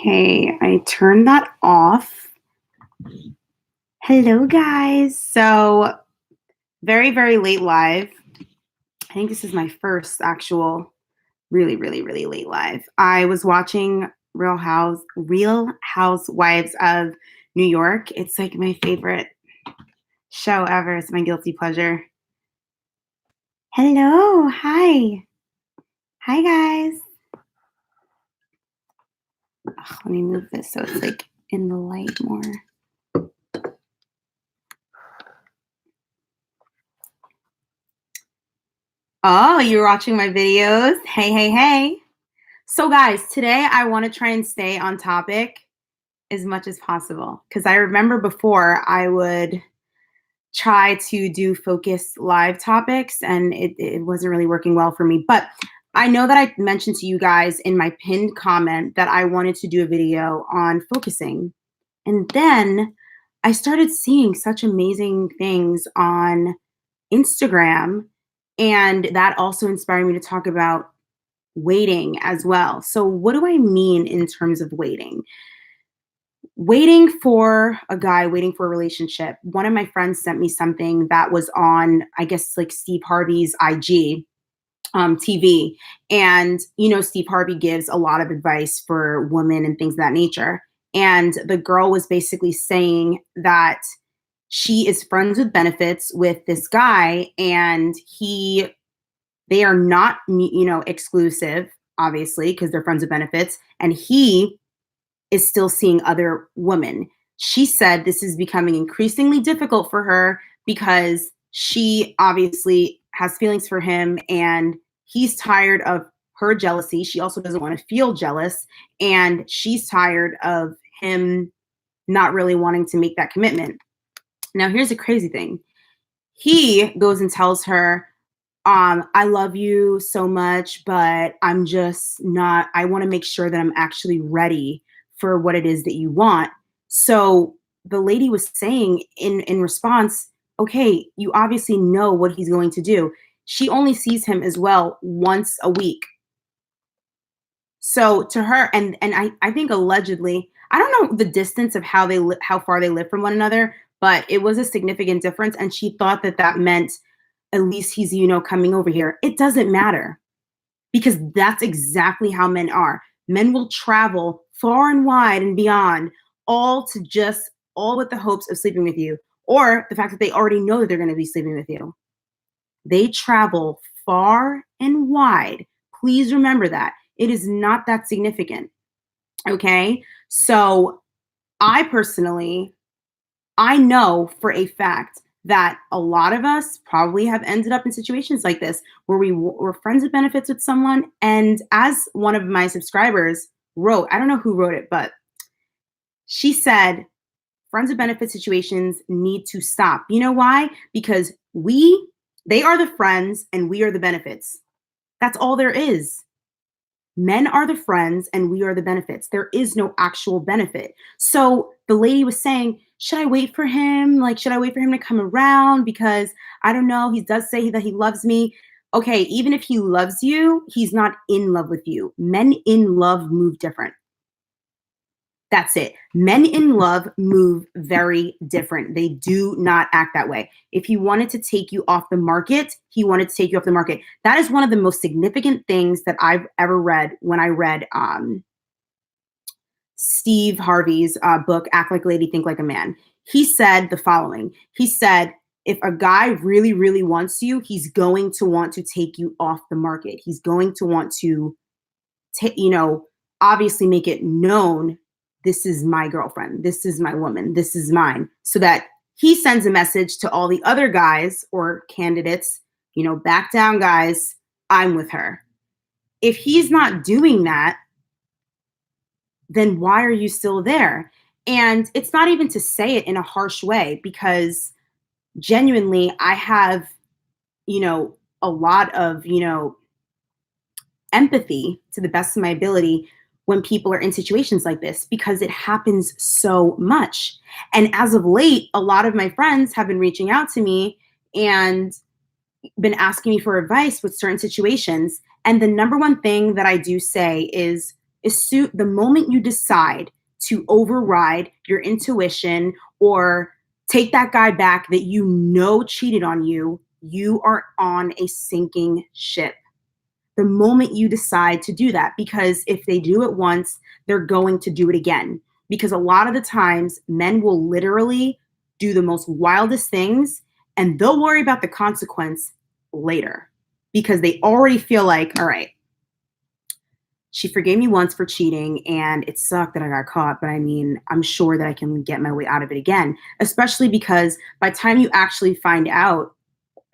Okay, I turned that off. Hello, guys. So, very, very late live. I think this is my first actual really, really, really late live. I was watching Real Housewives of New York. It's like my favorite show ever. It's my guilty pleasure. Hello. Hi. Hi, guys. Ugh, let me move this so it's like in the light more. Oh, you're watching my videos. Hey, hey, hey. So guys, today I want to try and stay on topic as much as possible because I remember before I would try to do focused live topics and it wasn't really working well for me. But I know that I mentioned to you guys in my pinned comment that I wanted to do a video on focusing. And then I started seeing such amazing things on Instagram, and that also inspired me to talk about waiting as well. So, what do I mean in terms of waiting? Waiting for a guy, waiting for a relationship. One of my friends sent me something that was on, I guess, like Steve Harvey's IG TV. And, Steve Harvey gives a lot of advice for women and things of that nature. And the girl was basically saying that she is friends with benefits with this guy, and they are not, exclusive, obviously, because they're friends with benefits. And he is still seeing other women. She said this is becoming increasingly difficult for her because she obviously has feelings for him and he's tired of her jealousy. She also doesn't want to feel jealous, and she's tired of him not really wanting to make that commitment. Now, here's the crazy thing. He goes and tells her, I love you so much, but I'm just not, I want to make sure that I'm actually ready for what it is that you want. So the lady was saying in response, okay, you obviously know what he's going to do. She only sees him as well once a week. So to her, and I think allegedly, I don't know the distance of how far they live from one another, but it was a significant difference. And she thought that meant at least he's, coming over here. It doesn't matter, because that's exactly how men are. Men will travel far and wide and beyond, all with the hopes of sleeping with you, or the fact that they already know that they're going to be sleeping with you. They travel far and wide. Please remember that. It is not that significant. Okay? So I know for a fact that a lot of us probably have ended up in situations like this where we were friends with benefits with someone. And as one of my subscribers wrote, I don't know who wrote it, but she said, friends with benefit situations need to stop. You know why? Because they are the friends and we are the benefits. That's all there is. Men are the friends and we are the benefits. There is no actual benefit. So the lady was saying, should I wait for him? Like, should I wait for him to come around? Because I don't know. He does say that he loves me. Okay, even if he loves you, he's not in love with you. Men in love move different. That's it. Men in love move very different. They do not act that way. If he wanted to take you off the market, he wanted to take you off the market. That is one of the most significant things that I've ever read when I read Steve Harvey's book, Act Like a Lady, Think Like a Man. He said the following. He said, if a guy really, really wants you, he's going to want to take you off the market. He's going to want to, obviously make it known, this is my girlfriend, this is my woman, this is mine, so that he sends a message to all the other guys or candidates, back down, guys, I'm with her. If he's not doing that, then why are you still there? And it's not even to say it in a harsh way, because genuinely, I have, a lot of, empathy to the best of my ability when people are in situations like this, because it happens so much. And as of late, a lot of my friends have been reaching out to me and been asking me for advice with certain situations. And the number one thing that I do say is, The moment you decide to override your intuition or take that guy back that you know cheated on you, you are on a sinking ship. The moment you decide to do that, because if they do it once, they're going to do it again. Because a lot of the times, men will literally do the most wildest things and they'll worry about the consequence later because they already feel like, all right, she forgave me once for cheating and it sucked that I got caught, but I mean, I'm sure that I can get my way out of it again, especially because by the time you actually find out,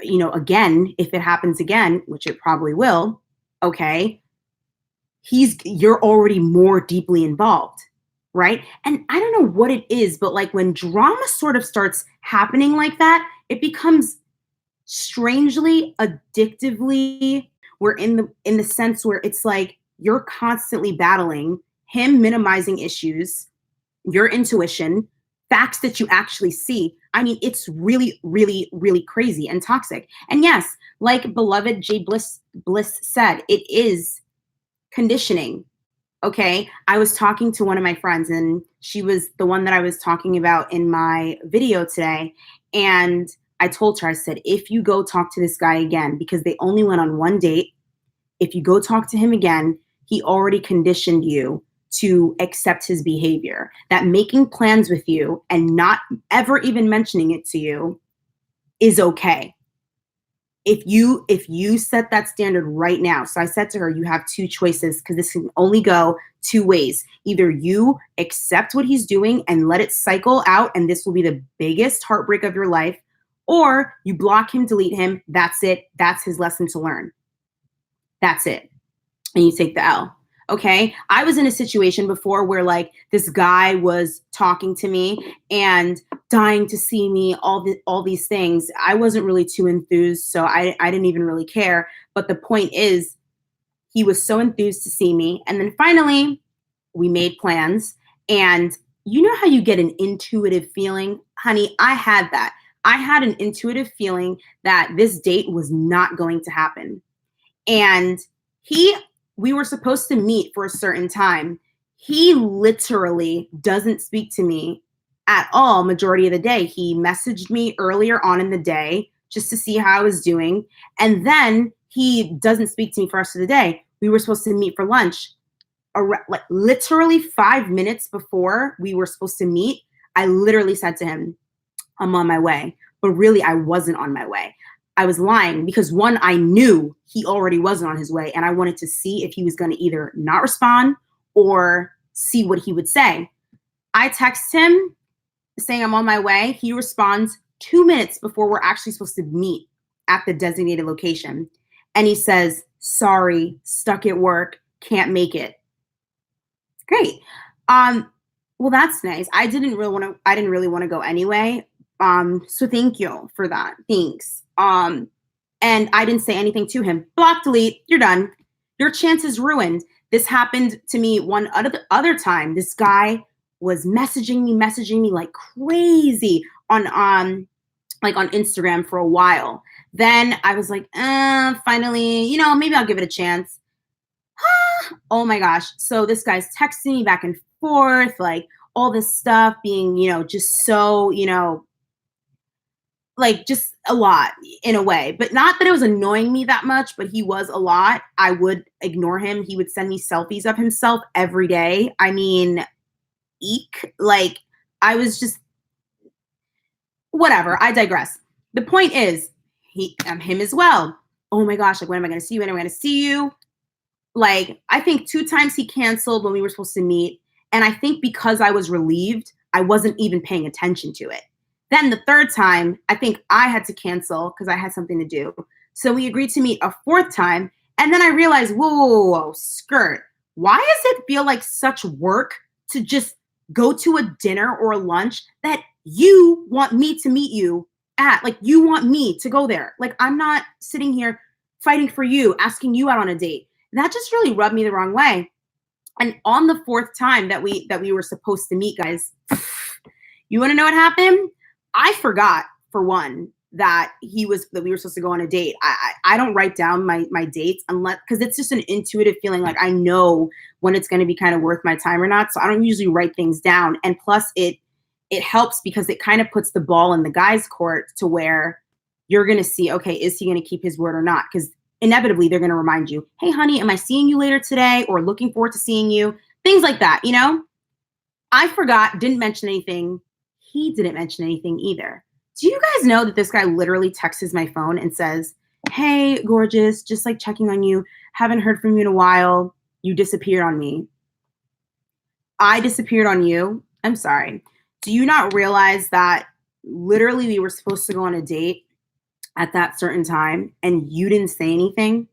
again, if it happens again, which it probably will, okay, you're already more deeply involved, right? And I don't know what it is, but like when drama sort of starts happening like that, it becomes strangely addictively, we're in the sense where it's like you're constantly battling him minimizing issues, your intuition, facts that you actually see. I mean, it's really, really, really crazy and toxic. And yes, like beloved Jay Bliss said, it is conditioning. Okay. I was talking to one of my friends and she was the one that I was talking about in my video today. And I told her, I said, if you go talk to this guy again, because they only went on one date, if you go talk to him again, he already conditioned you to accept his behavior, that making plans with you and not ever even mentioning it to you is okay. If you set that standard right now. So I said to her, you have two choices because this can only go two ways. Either you accept what he's doing and let it cycle out, and this will be the biggest heartbreak of your life, or you block him, delete him. That's it. That's his lesson to learn. That's it. And you take the L. Okay. I was in a situation before where like this guy was talking to me and dying to see me, all these things. I wasn't really too enthused, so I didn't even really care. But the point is, he was so enthused to see me. And then finally, we made plans. And you know how you get an intuitive feeling? Honey, I had that. I had an intuitive feeling that this date was not going to happen. And we were supposed to meet for a certain time. He literally doesn't speak to me at all majority of the day. He messaged me earlier on in the day just to see how I was doing. And then he doesn't speak to me for the rest of the day. We were supposed to meet for lunch. Like literally 5 minutes before we were supposed to meet, I literally said to him, I'm on my way. But really, I wasn't on my way. I was lying because one, I knew he already wasn't on his way and I wanted to see if he was going to either not respond or see what he would say. I text him saying I'm on my way. He responds 2 minutes before we're actually supposed to meet at the designated location. And he says, sorry, stuck at work, can't make it. Great. Well, that's nice. I didn't really want to go anyway. So thank you for that. Thanks. And I didn't say anything to him. Block, delete, you're done. Your chance is ruined. This happened to me one other time. This guy was messaging me like crazy on Instagram for a while. Then I was like, finally, maybe I'll give it a chance. Oh my gosh. So this guy's texting me back and forth, like all this stuff being, just so, like just a lot in a way, but not that it was annoying me that much, but he was a lot. I would ignore him. He would send me selfies of himself every day. I mean, eek, like I was just, whatever. I digress. The point is him as well. Oh my gosh. Like, when am I going to see you? When am I going to see you? Like, I think 2 times he canceled when we were supposed to meet. And I think because I was relieved, I wasn't even paying attention to it. Then the 3rd time, I think I had to cancel because I had something to do. So we agreed to meet a 4th time. And then I realized, whoa, skirt. Why does it feel like such work to just go to a dinner or a lunch that you want me to meet you at? Like, you want me to go there. Like, I'm not sitting here fighting for you, asking you out on a date. That just really rubbed me the wrong way. And on the 4th time that we were supposed to meet, guys, you want to know what happened? I forgot, for one. that we were supposed to go on a date. I don't write down my dates unless, because it's just an intuitive feeling. Like I know when it's going to be kind of worth my time or not. So I don't usually write things down. And plus it helps because it kind of puts the ball in the guy's court to where you're going to see, okay, is he going to keep his word or not? Because inevitably they're going to remind you, hey, honey, am I seeing you later today? Or looking forward to seeing you? Things like that, you know? I forgot, didn't mention anything. He didn't mention anything either. Do you guys know that this guy literally texts my phone and says, hey, gorgeous, just like checking on you. Haven't heard from you in a while. You disappeared on me. I disappeared on you. I'm sorry. Do you not realize that literally we were supposed to go on a date at that certain time and you didn't say anything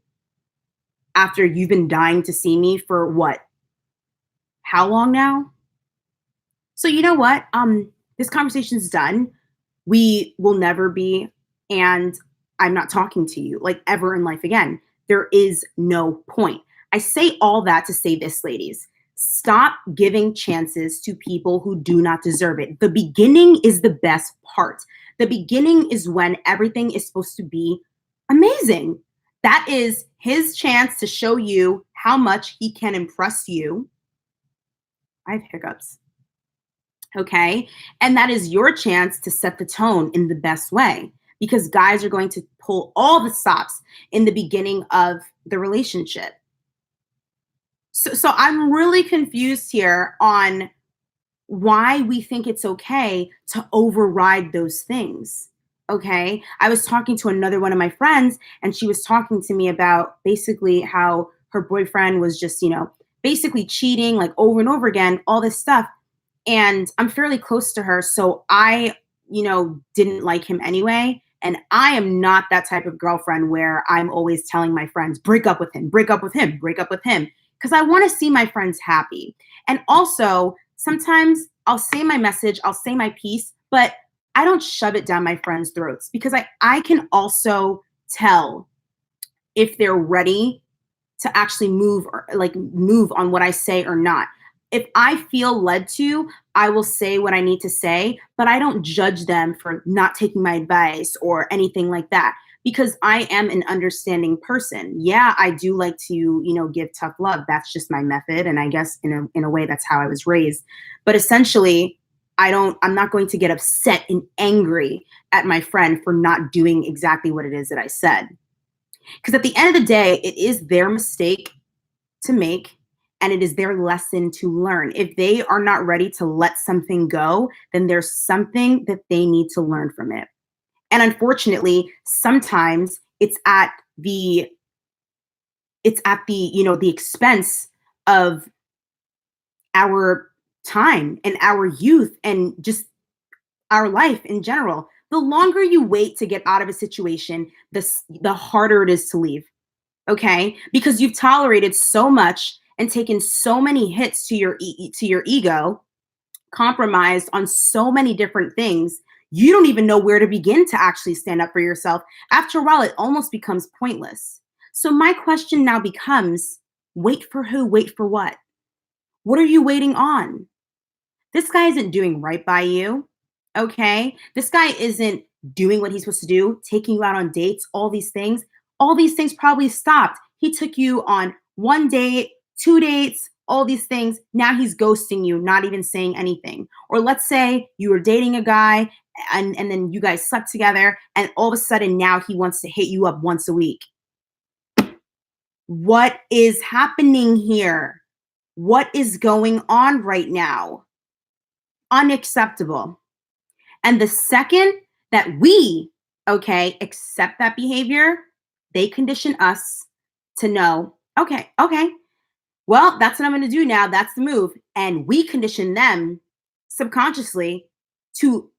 after you've been dying to see me for what? How long now? So you know what? This conversation's done. We will never be, and I'm not talking to you like ever in life again. There is no point. I say all that to say this, ladies. Stop giving chances to people who do not deserve it. The beginning is the best part. The beginning is when everything is supposed to be amazing. That is his chance to show you how much he can impress you. I have hiccups. Okay. And that is your chance to set the tone in the best way, because guys are going to pull all the stops in the beginning of the relationship. So I'm really confused here on why we think it's okay to override those things. Okay. I was talking to another one of my friends and she was talking to me about basically how her boyfriend was just, basically cheating like over and over again, all this stuff. And I'm fairly close to her. So I, didn't like him anyway. And I am not that type of girlfriend where I'm always telling my friends, break up with him, break up with him, break up with him. Because I want to see my friends happy. And also, sometimes I'll say my message, I'll say my piece, but I don't shove it down my friends' throats because I can also tell if they're ready to actually move on what I say or not. If I feel led to, I will say what I need to say, but I don't judge them for not taking my advice or anything like that, because I am an understanding person. Yeah, I do like to, give tough love. That's just my method. And I guess in a way that's how I was raised. But essentially, I'm not going to get upset and angry at my friend for not doing exactly what it is that I said. Because at the end of the day, it is their mistake to make. And it is their lesson to learn. If they are not ready to let something go, then there's something that they need to learn from it. And unfortunately, sometimes it's at the the expense of our time and our youth and just our life in general. The longer you wait to get out of a situation, the harder it is to leave. Okay? Because you've tolerated so much and taken so many hits to your ego, compromised on so many different things, you don't even know where to begin to actually stand up for yourself. After a while, it almost becomes pointless. So my question now becomes, wait for who? Wait for what? What are you waiting on? This guy isn't doing right by you, okay? This guy isn't doing what he's supposed to do, taking you out on dates, all these things. All these things probably stopped. He took you on one date, 2 dates, all these things. Now he's ghosting you, not even saying anything. Or let's say you were dating a guy and then you guys slept together and all of a sudden now he wants to hit you up once a week. What is happening here? What is going on right now? Unacceptable. And the second that we, accept that behavior, they condition us to know, okay, well, that's what I'm going to do now. That's the move. And we condition them subconsciously to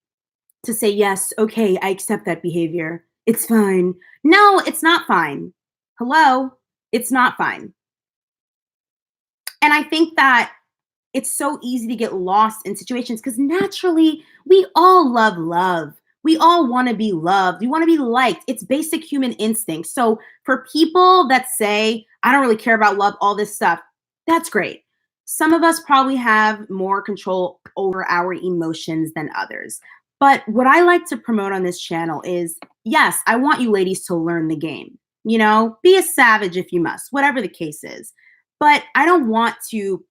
say, yes, okay, I accept that behavior. It's fine. No, it's not fine. Hello? It's not fine. And I think that it's so easy to get lost in situations because naturally we all love love. We all want to be loved. We want to be liked. It's basic human instinct. So for people that say, I don't really care about love, all this stuff, that's great. Some of us probably have more control over our emotions than others. But what I like to promote on this channel is, yes, I want you ladies to learn the game. Be a savage if you must, whatever the case is. But I don't want to,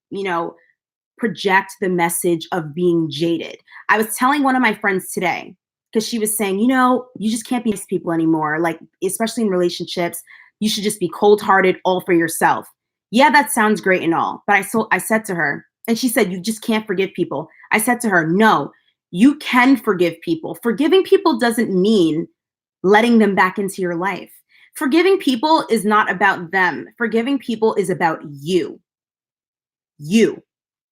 project the message of being jaded. I was telling one of my friends today, because she was saying, you just can't be nice to people anymore. Like, especially in relationships, you should just be cold hearted, all for yourself. Yeah, that sounds great and all. But I said to her, and she said, you just can't forgive people. I said to her, no, you can forgive people. Forgiving people doesn't mean letting them back into your life. Forgiving people is not about them. Forgiving people is about you. You.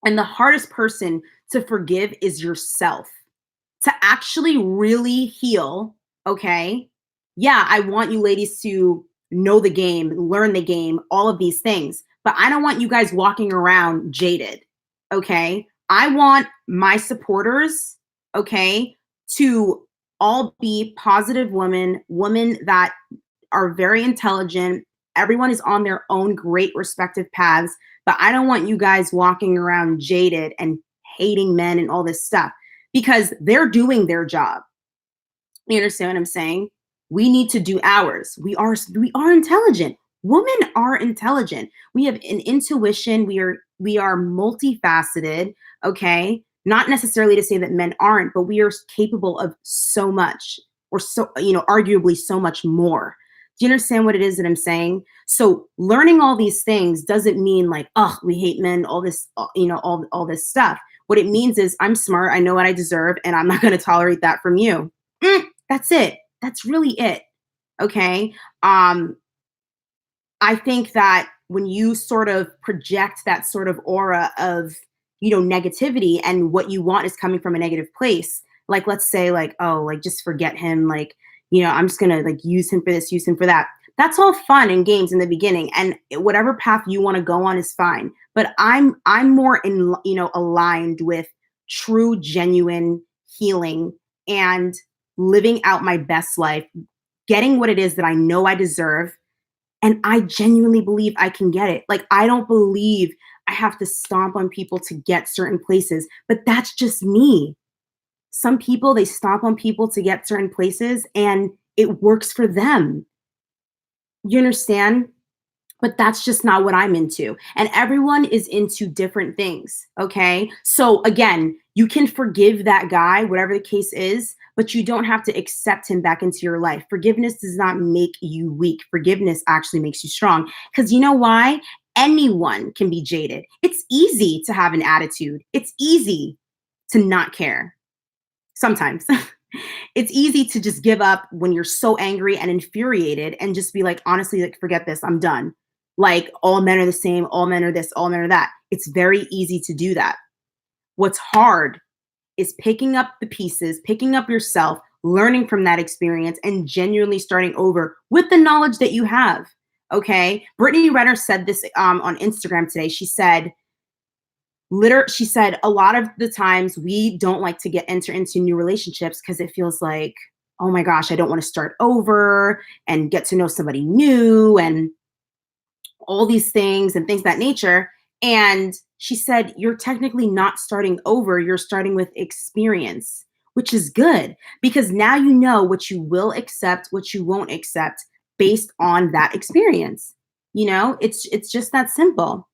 And the hardest person to forgive is yourself. To actually really heal, okay? Yeah, I want you ladies to know the game, learn the game, all of these things. But I don't want you guys walking around jaded, okay? I want my supporters, okay, to all be positive women that are very intelligent. Everyone is on their own great respective paths, but I don't want you guys walking around jaded and hating men and all this stuff, because they're doing their job. You understand what I'm saying? We need to do ours. We are intelligent. Women are intelligent. We have an intuition. We are multifaceted, okay? Not necessarily to say that men aren't, but we are capable of so much, or arguably so much more. Do you understand what it is that I'm saying? So learning all these things doesn't mean like, oh, we hate men, all this, all this stuff. What it means is I'm smart, I know what I deserve, and I'm not going to tolerate that from you. That's it. That's really it. Okay. I think that when you sort of project that sort of aura of, negativity, and what you want is coming from a negative place, like, let's say, like, oh, like, just forget him. Like, I'm just going to like use him for this, use him for that. That's all fun and games in the beginning. And whatever path you want to go on is fine. But I'm more aligned with true, genuine healing and living out my best life, getting what it is that I know I deserve. And I genuinely believe I can get it. Like, I don't believe I have to stomp on people to get certain places, but that's just me. Some people, they stomp on people to get certain places and it works for them. You understand? But that's just not what I'm into. And everyone is into different things. Okay. So again, you can forgive that guy, whatever the case is, but you don't have to accept him back into your life. Forgiveness does not make you weak. Forgiveness actually makes you strong. Because you know why? Anyone can be jaded. It's easy to have an attitude. It's easy to not care. Sometimes. It's easy to just give up when you're so angry and infuriated and just be like, honestly, like, forget this, I'm done. Like, all men are the same, all men are this, all men are that. It's very easy to do that. What's hard is picking up the pieces, picking up yourself, learning from that experience, and genuinely starting over with the knowledge that you have. Okay. Brittany Renner said this on Instagram today. She said, a lot of the times we don't like to enter into new relationships because it feels like, oh my gosh, I don't want to start over and get to know somebody new and all these things and things of that nature. And she said, you're technically not starting over, you're starting with experience, which is good, because now you know what you will accept, what you won't accept based on that experience. It's just that simple.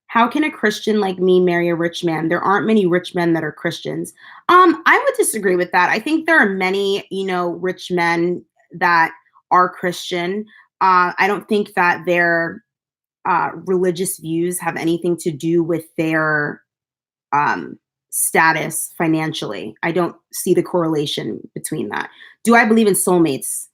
How can a Christian like me marry a rich man? There aren't many rich men that are Christians. I would disagree with that. I think there are many, rich men that are Christian. I don't think that their religious views have anything to do with their status financially. I don't see the correlation between that. Do I believe in soulmates?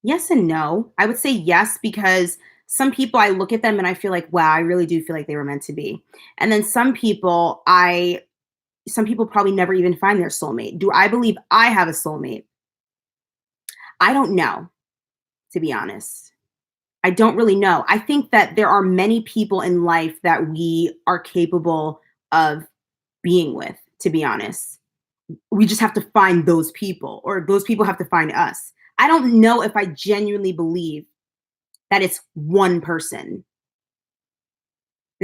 Yes and no. I would say yes, because some people, I look at them and I feel like, wow, I really do feel like they were meant to be. And then some people probably never even find their soulmate. Do I believe I have a soulmate? I don't know, to be honest. I don't really know. I think that there are many people in life that we are capable of being with, to be honest. We just have to find those people, or those people have to find us. I don't know if I genuinely believe that it's one person.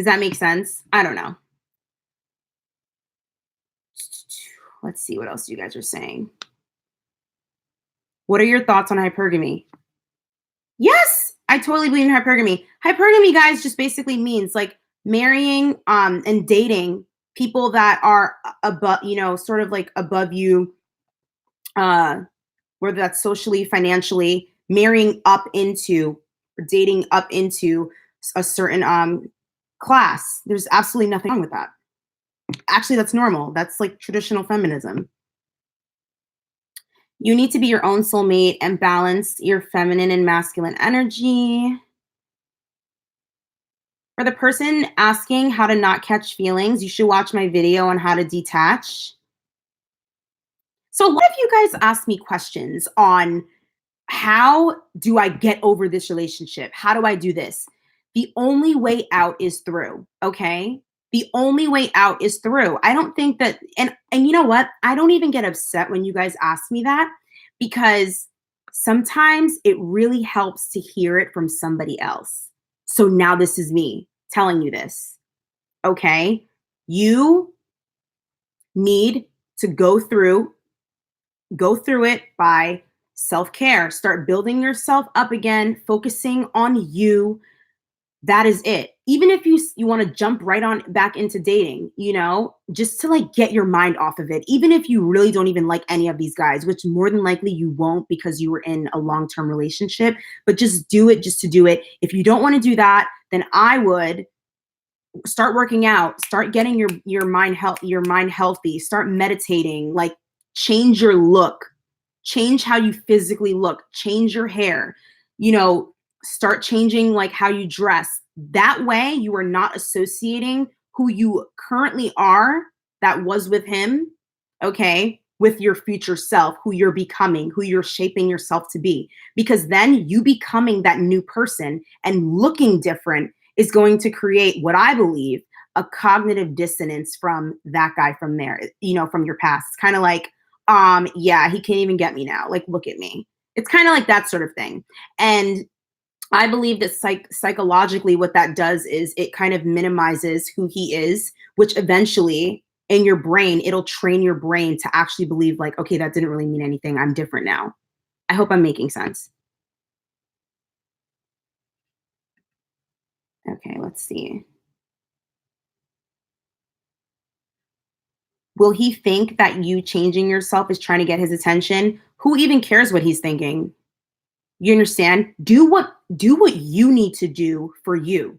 Does that make sense? I don't know. Let's see what else you guys are saying. What are your thoughts on hypergamy? Yes, I totally believe in hypergamy. Hypergamy, guys, just basically means like marrying and dating people that are above, sort of like above you, uh whether that's socially, financially, marrying up into or dating up into a certain class. There's absolutely nothing wrong with that. Actually, that's normal. That's like traditional feminism. You need to be your own soulmate and balance your feminine and masculine energy. For the person asking how to not catch feelings, you should watch my video on how to detach. So, a lot of you guys ask me questions on how do I get over this relationship? How do I do this? The only way out is through, okay? The only way out is through. I don't think that and you know what? I don't even get upset when you guys ask me that because sometimes it really helps to hear it from somebody else. So now this is me telling you this, okay? You need to go through it by self-care. Start building yourself up again, focusing on you. That is it. Even if you want to jump right on back into dating, just to like get your mind off of it. Even if you really don't even like any of these guys, which more than likely you won't because you were in a long-term relationship, but just do it just to do it. If you don't want to do that, then I would start working out, start getting your mind healthy, start meditating, like change your look, change how you physically look, change your hair, start changing like how you dress. That way you are not associating who you currently are that was with him, okay, with your future self, who you're becoming, who you're shaping yourself to be. Because then you becoming that new person and looking different is going to create what I believe a cognitive dissonance from that guy from there, from your past. It's kind of like, yeah, he can't even get me now. Like, look at me. It's kind of like that sort of thing. And I believe that psychologically what that does is it kind of minimizes who he is, which eventually in your brain, it'll train your brain to actually believe like, okay, that didn't really mean anything. I'm different now. I hope I'm making sense. Okay, let's see. Will he think that you changing yourself is trying to get his attention? Who even cares what he's thinking? You understand? Do what you need to do for you.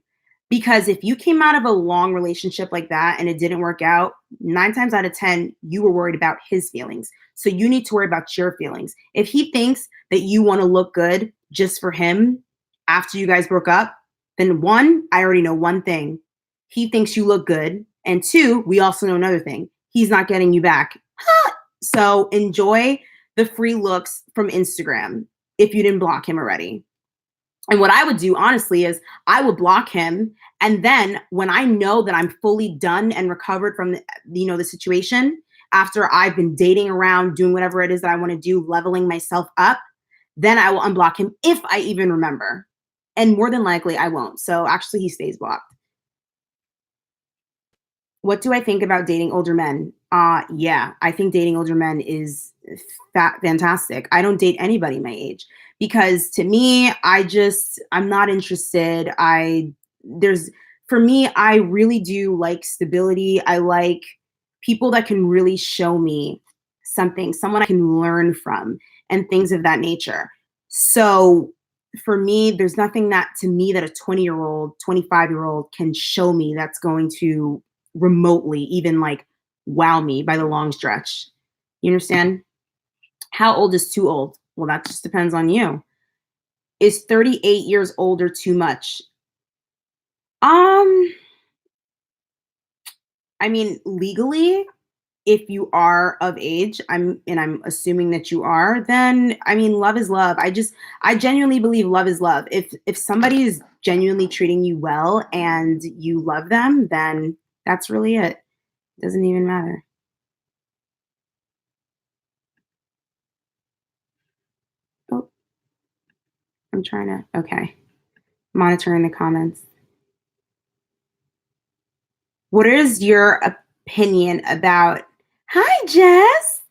Because if you came out of a long relationship like that and it didn't work out, 9 times out of 10 you were worried about his feelings. So you need to worry about your feelings. If he thinks that you want to look good just for him after you guys broke up, then one, I already know one thing. He thinks you look good, and two, we also know another thing. He's not getting you back. So enjoy the free looks from Instagram if you didn't block him already. And what I would do, honestly, is I would block him. And then when I know that I'm fully done and recovered from the situation, after I've been dating around, doing whatever it is that I want to do, leveling myself up, then I will unblock him if I even remember. And more than likely, I won't. So actually, he stays blocked. What do I think about dating older men? Yeah, I think dating older men is fantastic. I don't date anybody my age because to me, I'm not interested. There's for me, I really do like stability. I like people that can really show me something, someone I can learn from, and things of that nature. So for me, there's nothing that to me that a 20-year-old, 25-year-old can show me that's going to remotely even like wow me by the long stretch. You understand? How old is too old? Well, that just depends on you. Is 38 years older too much? Um, I mean, legally, if you are of age, I'm assuming that you are, then I mean, love is love. I genuinely believe love is love. If somebody is genuinely treating you well and you love them, then that's really it. Doesn't even matter. Oh, I'm trying to, okay. Monitoring the comments. What is your opinion about Hi, Jess.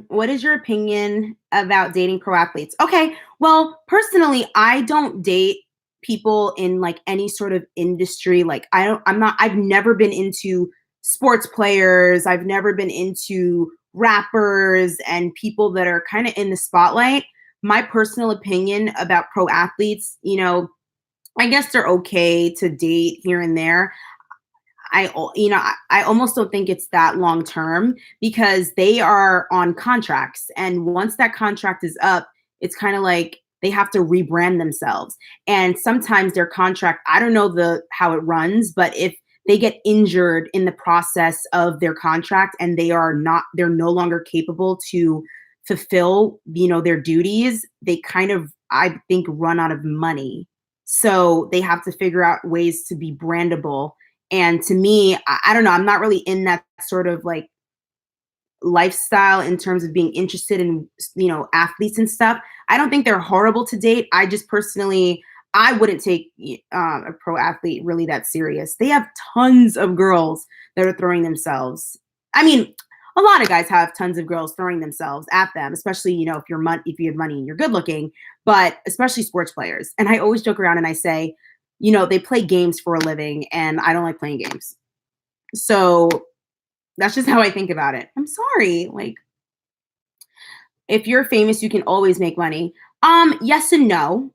What is your opinion about dating pro athletes? Okay, well, personally, I don't date people in like any sort of industry. Like I've never been into sports players. I've never been into rappers and people that are kind of in the spotlight. My personal opinion about pro athletes, I guess they're okay to date here and there. I almost don't think it's that long term because they are on contracts. And once that contract is up, it's kind of like they have to rebrand themselves. And sometimes their contract, I don't know how it runs, but if they get injured in the process of their contract and they're no longer capable to fulfill, their duties, they kind of, I think, run out of money. So they have to figure out ways to be brandable, and to me, I don't know, I'm not really in that sort of like lifestyle in terms of being interested in, athletes and stuff. I don't think they're horrible to date. I just personally, I wouldn't take a pro athlete really that serious. They have tons of girls that are throwing themselves. I mean, a lot of guys have tons of girls throwing themselves at them, especially, if you have money and you're good looking, but especially sports players. And I always joke around and I say, they play games for a living and I don't like playing games. So that's just how I think about it. I'm sorry. Like, if you're famous, you can always make money. Yes and no.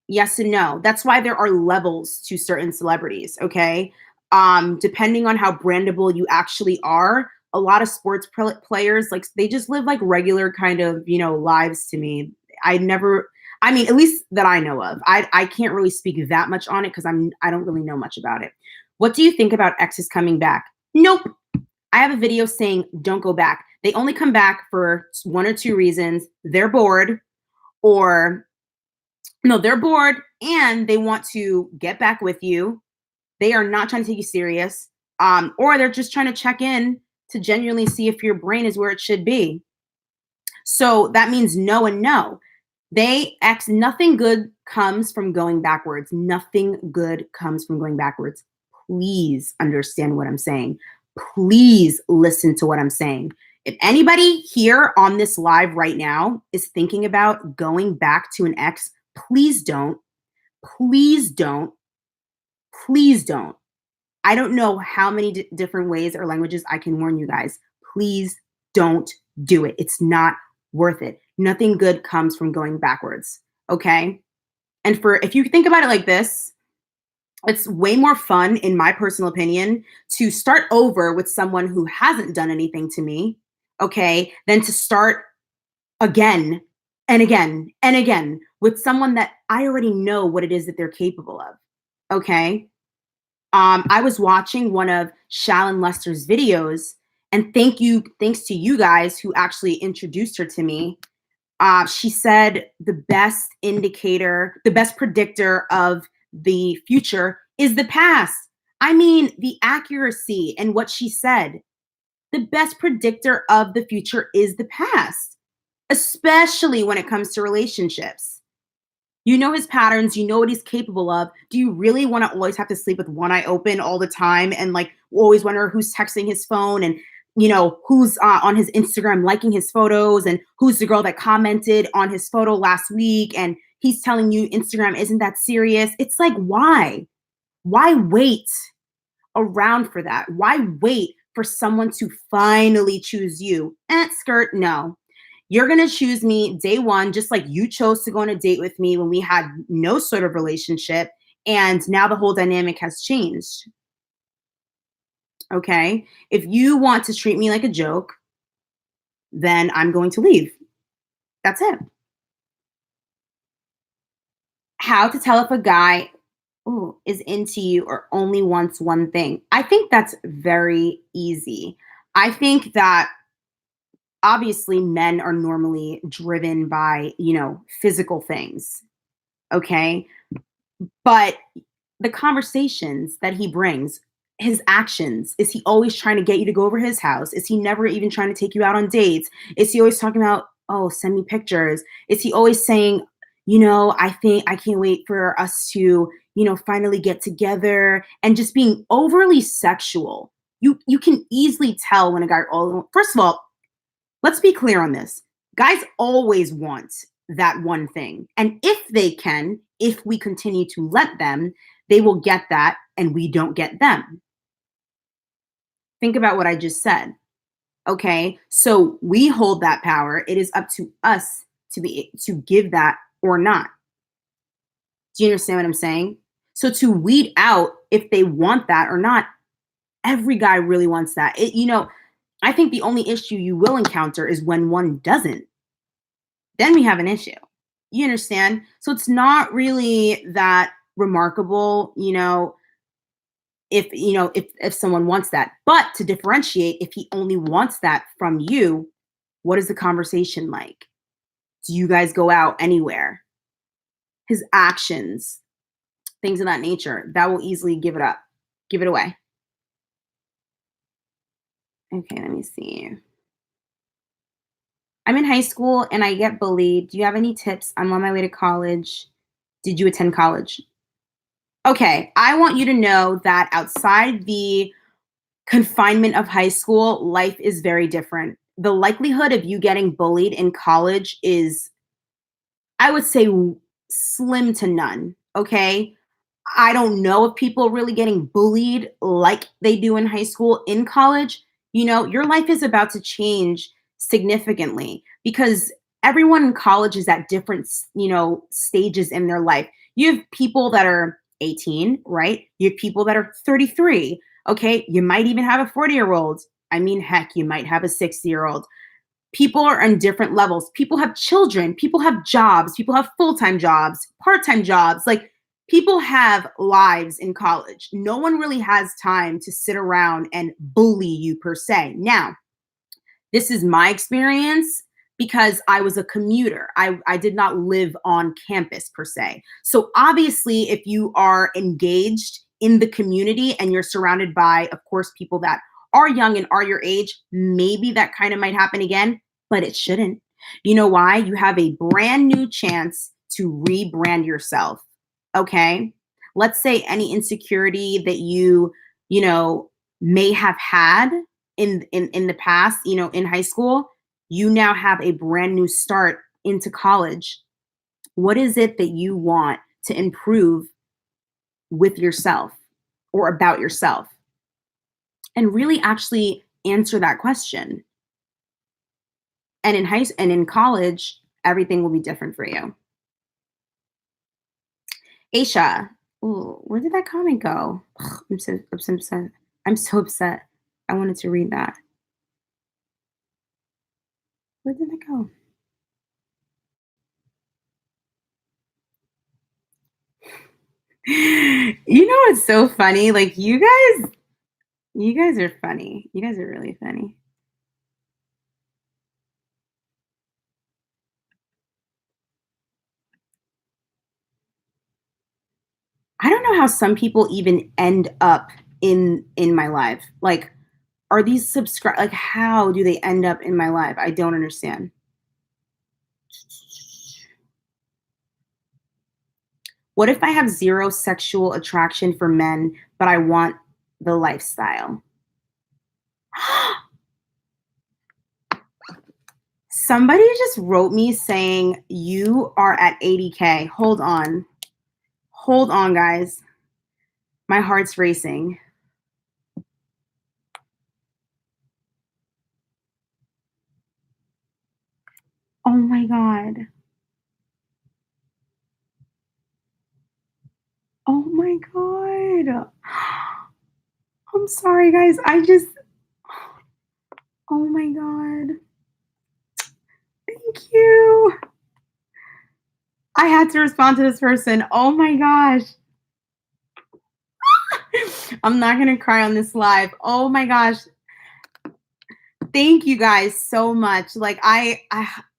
Yes and no. That's why there are levels to certain celebrities, okay? Depending on how brandable you actually are, a lot of sports players, like, they just live like regular kind of, lives to me. At least that I know of. I can't really speak that much on it because I don't really know much about it. What do you think about exes coming back? Nope. I have a video saying don't go back. They only come back for one or two reasons. They're bored, or no, they're bored and they want to get back with you. They are not trying to take you serious. Or they're just trying to check in to genuinely see if your brain is where it should be. So that means no and no. Nothing good comes from going backwards. Nothing good comes from going backwards. Please understand what I'm saying. Please listen to what I'm saying. If anybody here on this live right now is thinking about going back to an ex, please don't. Please don't. Please don't. I don't know how many different ways or languages I can warn you guys. Please don't do it. It's not worth it. Nothing good comes from going backwards. Okay? And if you think about it like this, it's way more fun, in my personal opinion, to start over with someone who hasn't done anything to me, okay, than to start again and again and again with someone that I already know what it is that they're capable of. Okay? I was watching one of Shallon Lester's videos, and thanks to you guys who actually introduced her to me. She said the best predictor of the future is the past. I mean, the accuracy in what she said. The best predictor of the future is the past, especially when it comes to relationships. You know his patterns. You know what he's capable of. Do you really want to always have to sleep with one eye open all the time and like always wonder who's texting his phone and who's on his Instagram liking his photos and who's the girl that commented on his photo last week and he's telling you Instagram isn't that serious? It's like, why? Why wait around for that? Why wait for someone to finally choose you? Skirt, no. You're going to choose me day one, just like you chose to go on a date with me when we had no sort of relationship. And now the whole dynamic has changed. Okay? If you want to treat me like a joke, then I'm going to leave. That's it. How to tell if a guy is into you or only wants one thing. I think that's very easy. I think that obviously men are normally driven by, physical things. Okay. But the conversations that he brings, his actions, is he always trying to get you to go over his house? Is he never even trying to take you out on dates? Is he always talking about, oh, send me pictures? Is he always saying, I think I can't wait for us to, finally get together and just being overly sexual. You can easily tell when a guy, first of all, let's be clear on this. Guys always want that one thing. And if we continue to let them, they will get that and we don't get them. Think about what I just said. Okay? So we hold that power. It is up to us to give that or not. Do you understand what I'm saying? So to weed out if they want that or not, every guy really wants that. I think the only issue you will encounter is when one doesn't. Then we have an issue. You understand? So it's not really that remarkable, if someone wants that. But to differentiate, if he only wants that from you, what is the conversation like? Do you guys go out anywhere? His actions, things of that nature, that will easily give it away. Okay, let me see. I'm in high school and I get bullied. Do you have any tips? I'm on my way to college. Did you attend college? Okay, I want you to know that outside the confinement of high school, life is very different. The likelihood of you getting bullied in college is, I would say, slim to none. Okay. I don't know if people are really getting bullied like they do in high school in college. Your life is about to change significantly because everyone in college is at different, stages in their life. You have people that are 18, right? You have people that are 33. Okay. You might even have a 40-year-old. I mean, heck, you might have a 60-year-old. People are on different levels. People have children. People have jobs. People have full-time jobs, part-time jobs. Like, people have lives in college. No one really has time to sit around and bully you per se. Now, this is my experience because I was a commuter. I did not live on campus per se. So obviously, if you are engaged in the community and you're surrounded by, of course, people that are young and are your age, maybe that kind of might happen again, but it shouldn't. You know why? You have a brand new chance to rebrand yourself. Okay. Let's say any insecurity that you may have had in the past, in high school, you now have a brand new start into college. What is it that you want to improve with yourself or about yourself? And really actually answer that question. And in college, everything will be different for you. Aisha, ooh, where did that comment go? I'm so upset. I'm so upset. I wanted to read that. Where did it go? It's so funny. Like, you guys are funny. You guys are really funny. I don't know how some people even end up in my life. Like, are these like, how do they end up in my life? I don't understand. What if I have zero sexual attraction for men, but I want the lifestyle? Somebody just wrote me saying you are at 80K. Hold on. Hold on, guys. My heart's racing. Oh my God. Oh my God. I'm sorry, guys. Oh my God. Thank you. I had to respond to this person. Oh my gosh. I'm not going to cry on this live. Oh my gosh. Thank you guys so much. Like, I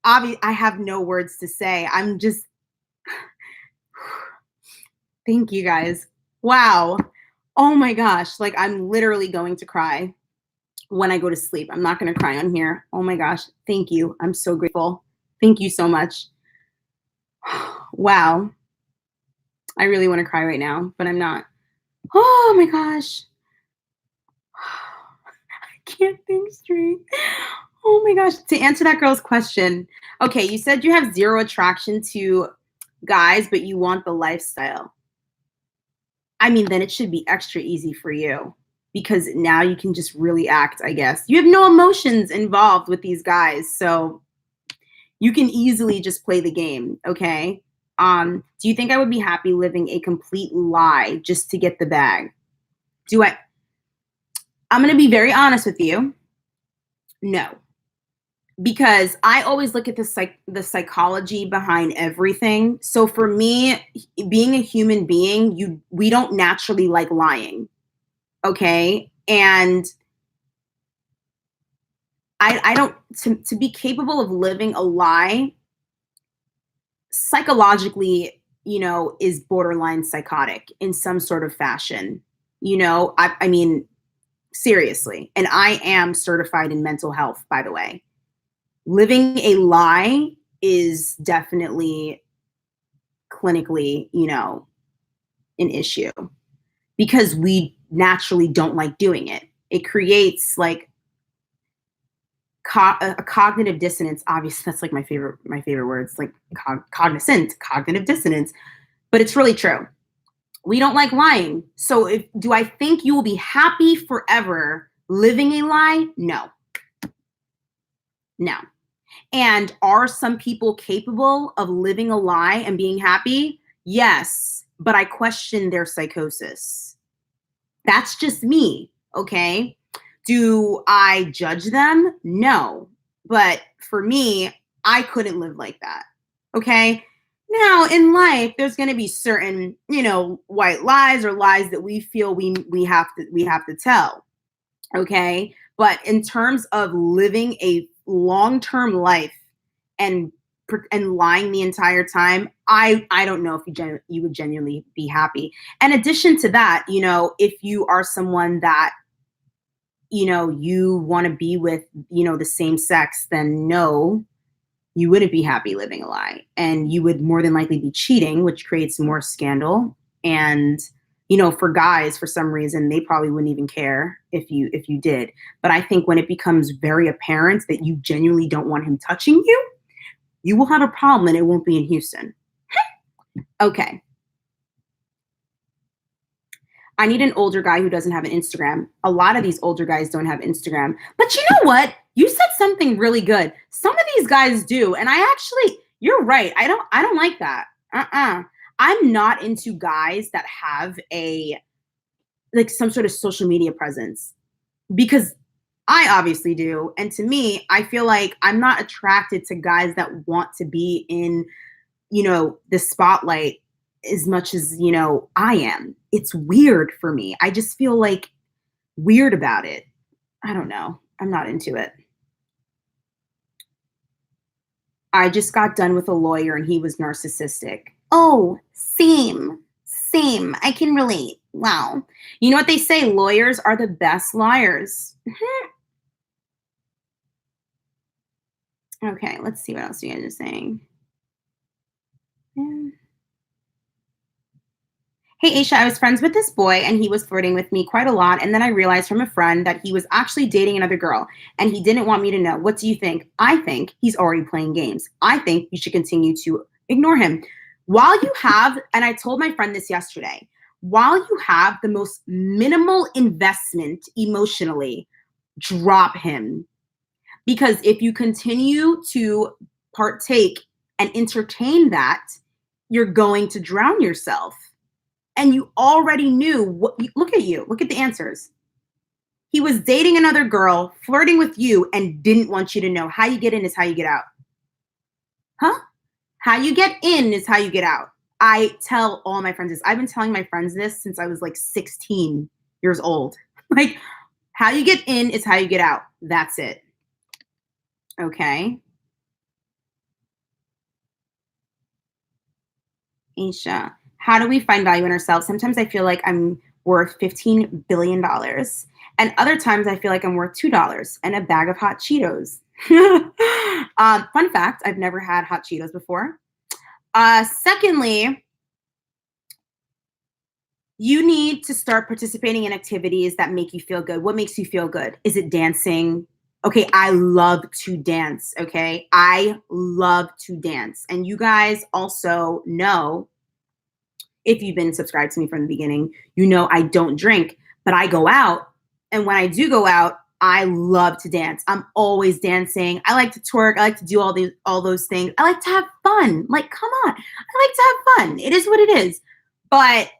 have no words to say. I'm just, thank you guys. Wow. Oh my gosh. Like, I'm literally going to cry when I go to sleep. I'm not going to cry on here. Oh my gosh. Thank you. I'm so grateful. Thank you so much. Wow. I really want to cry right now, but I'm not. Oh my gosh. I can't think straight. Oh my gosh. To answer that girl's question, okay, you said you have zero attraction to guys, but you want the lifestyle. I mean, then it should be extra easy for you because now you can just really act, I guess. You have no emotions involved with these guys, so you can easily just play the game, okay? Do you think I would be happy living a complete lie just to get the bag? Do I? I'm going to be very honest with you. No. Because I always look at the psychology behind everything. So for me, being a human being, we don't naturally like lying. Okay? And I don't to be capable of living a lie psychologically, is borderline psychotic in some sort of fashion. I mean, seriously. And I am certified in mental health, by the way. Living a lie is definitely clinically, an issue because we naturally don't like doing it. It creates like a cognitive dissonance. Obviously, that's like my favorite words, like cognitive dissonance, but it's really true. We don't like lying. So do I think you will be happy forever living a lie? No. No. And are some people capable of living a lie and being happy? Yes, but I question their psychosis. That's just me, okay? Do I judge them? No. But for me, I couldn't live like that, okay? Now, in life, there's going to be certain, white lies or lies that we feel we have to tell, okay? But in terms of living a long-term life and lying the entire time, I don't know if you would genuinely be happy. In addition to that, if you are someone that you want to be with, the same sex, then no, you wouldn't be happy living a lie, and you would more than likely be cheating, which creates more scandal. And for guys, for some reason, they probably wouldn't even care if you did. But I think when it becomes very apparent that you genuinely don't want him touching you, you will have a problem, and it won't be in Houston. Okay. I need an older guy who doesn't have an Instagram. A lot of these older guys don't have Instagram. But you know what? You said something really good. Some of these guys do. And you're right. I don't like that. I'm not into guys that have some sort of social media presence, because I obviously do. And to me, I feel like I'm not attracted to guys that want to be in, the spotlight as much as, I am. It's weird for me. I just feel like weird about it. I don't know. I'm not into it. I just got done with a lawyer and he was narcissistic. Oh, same. Same. I can relate. Wow. You know what they say? Lawyers are the best liars. Okay, let's see what else you guys are saying. Yeah. Hey, Aisha, I was friends with this boy and he was flirting with me quite a lot. And then I realized from a friend that he was actually dating another girl and he didn't want me to know. What do you think? I think he's already playing games. I think you should continue to ignore him. While you have, and I told my friend this yesterday, while you have the most minimal investment emotionally, drop him. Because if you continue to partake and entertain that, you're going to drown yourself. And you already knew look at you. Look at the answers. He was dating another girl, flirting with you, and didn't want you to know. How you get in is how you get out. Huh? How you get in is how you get out. I tell all my friends this. I've been telling my friends this since I was like 16 years old. Like, how you get in is how you get out. That's it. Okay. Aisha, how do we find value in ourselves? Sometimes I feel like I'm worth $15 billion. And other times I feel like I'm worth $2 and a bag of hot Cheetos. Fun fact, I've never had hot Cheetos before. Secondly, You need to start participating in activities that make you feel good. What makes you feel good? Is it dancing? Okay, I love to dance. Okay, I love to dance. And you guys also know, if you've been subscribed to me from the beginning, you know I don't drink, but I go out. And when I do go out, I love to dance. I'm always dancing. I like to twerk. I like to do all those things. I like to have fun. Like, come on. I like to have fun. It is what it is. But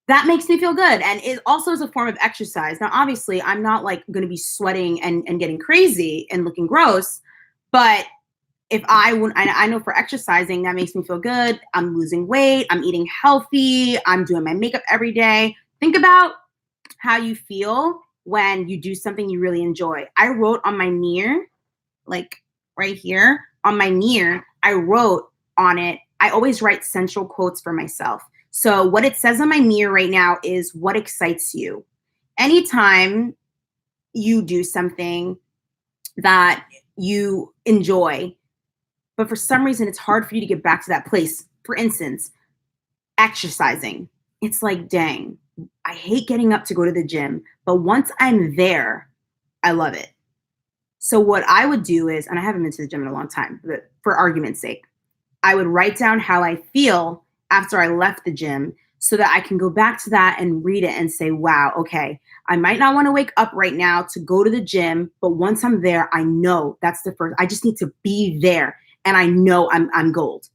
that makes me feel good. And it also is a form of exercise. Now, obviously, I'm not like going to be sweating and getting crazy and looking gross, but if I know for exercising, that makes me feel good. I'm losing weight. I'm eating healthy. I'm doing my makeup every day. Think about how you feel when you do something you really enjoy. I wrote on my mirror, like right here on my mirror, I wrote on it. I always write central quotes for myself. So what it says on my mirror right now is, what excites you? Anytime you do something that you enjoy, but for some reason it's hard for you to get back to that place. For instance, exercising. It's like, dang, I hate getting up to go to the gym, but once I'm there, I love it. So what I would do is, and I haven't been to the gym in a long time, but for argument's sake, I would write down how I feel after I left the gym so that I can go back to that and read it and say, wow, okay, I might not want to wake up right now to go to the gym, but once I'm there, I know that's the first, I just need to be there. And I know I'm gold.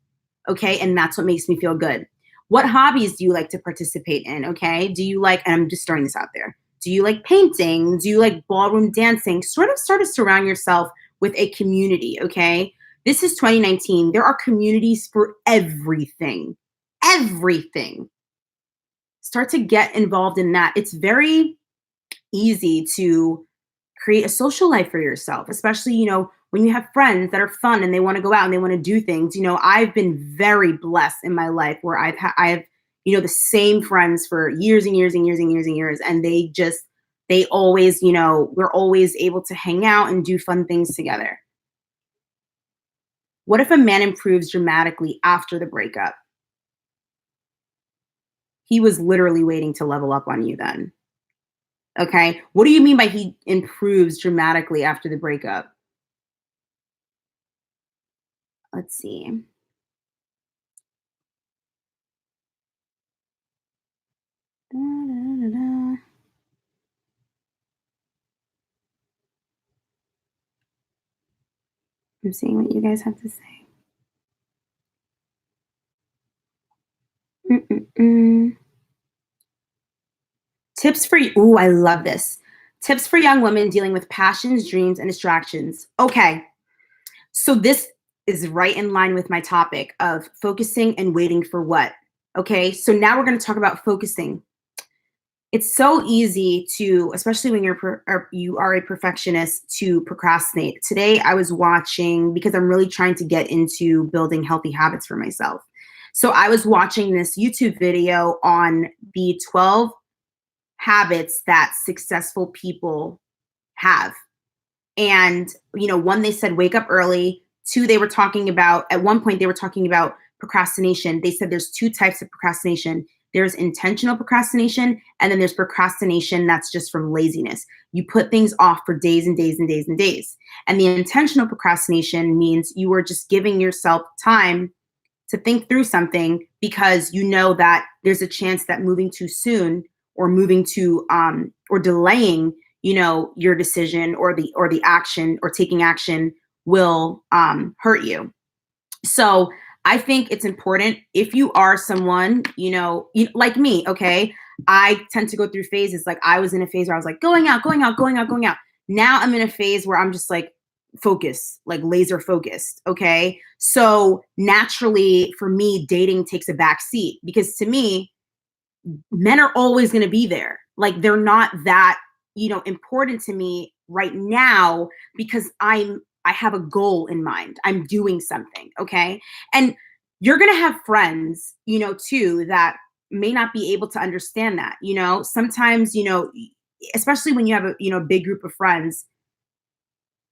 Okay. And that's what makes me feel good. What hobbies do you like to participate in? Okay. Do you like, and I'm just throwing this out there. Do you like painting? Do you like ballroom dancing? Sort of start to surround yourself with a community. Okay. This is 2019. There are communities for everything. Everything. Start to get involved in that. It's very easy to create a social life for yourself, especially, when you have friends that are fun and they want to go out and they want to do things. I've been very blessed in my life where I have, the same friends for years and years and years and years and years. And they always, we're always able to hang out and do fun things together. What if a man improves dramatically after the breakup? He was literally waiting to level up on you then. Okay. What do you mean by he improves dramatically after the breakup? Let's see. Da, da, da, da. I'm seeing what you guys have to say. Mm-mm-mm. Tips for you. Ooh, I love this. Tips for young women dealing with passions, dreams, and distractions. Okay. So this is right in line with my topic of focusing and waiting for what? Okay. So now we're going to talk about focusing. It's so easy to, especially when you are a perfectionist, to procrastinate. Today I was watching, because I'm really trying to get into building healthy habits for myself. So I was watching this YouTube video on the 12 habits that successful people have. And, one, they said wake up early. Two, they were talking about, at one point, they were talking about procrastination. They said there's two types of procrastination. There's intentional procrastination, and then there's procrastination that's just from laziness. You put things off for days and days and days and days. And the intentional procrastination means you are just giving yourself time to think through something because you know that there's a chance that moving too soon or moving to or delaying, your decision or the action or taking action will hurt you. So I think it's important, if you are someone, like me, okay, I tend to go through phases. Like I was in a phase where I was like going out, going out, going out, going out. Now I'm in a phase where I'm just like focused, like laser focused. Okay. So naturally for me, dating takes a back seat because to me, men are always going to be there. Like they're not that, important to me right now because I have a goal in mind. I'm doing something. Okay. And you're going to have friends, too, that may not be able to understand that, sometimes, especially when you have a big group of friends.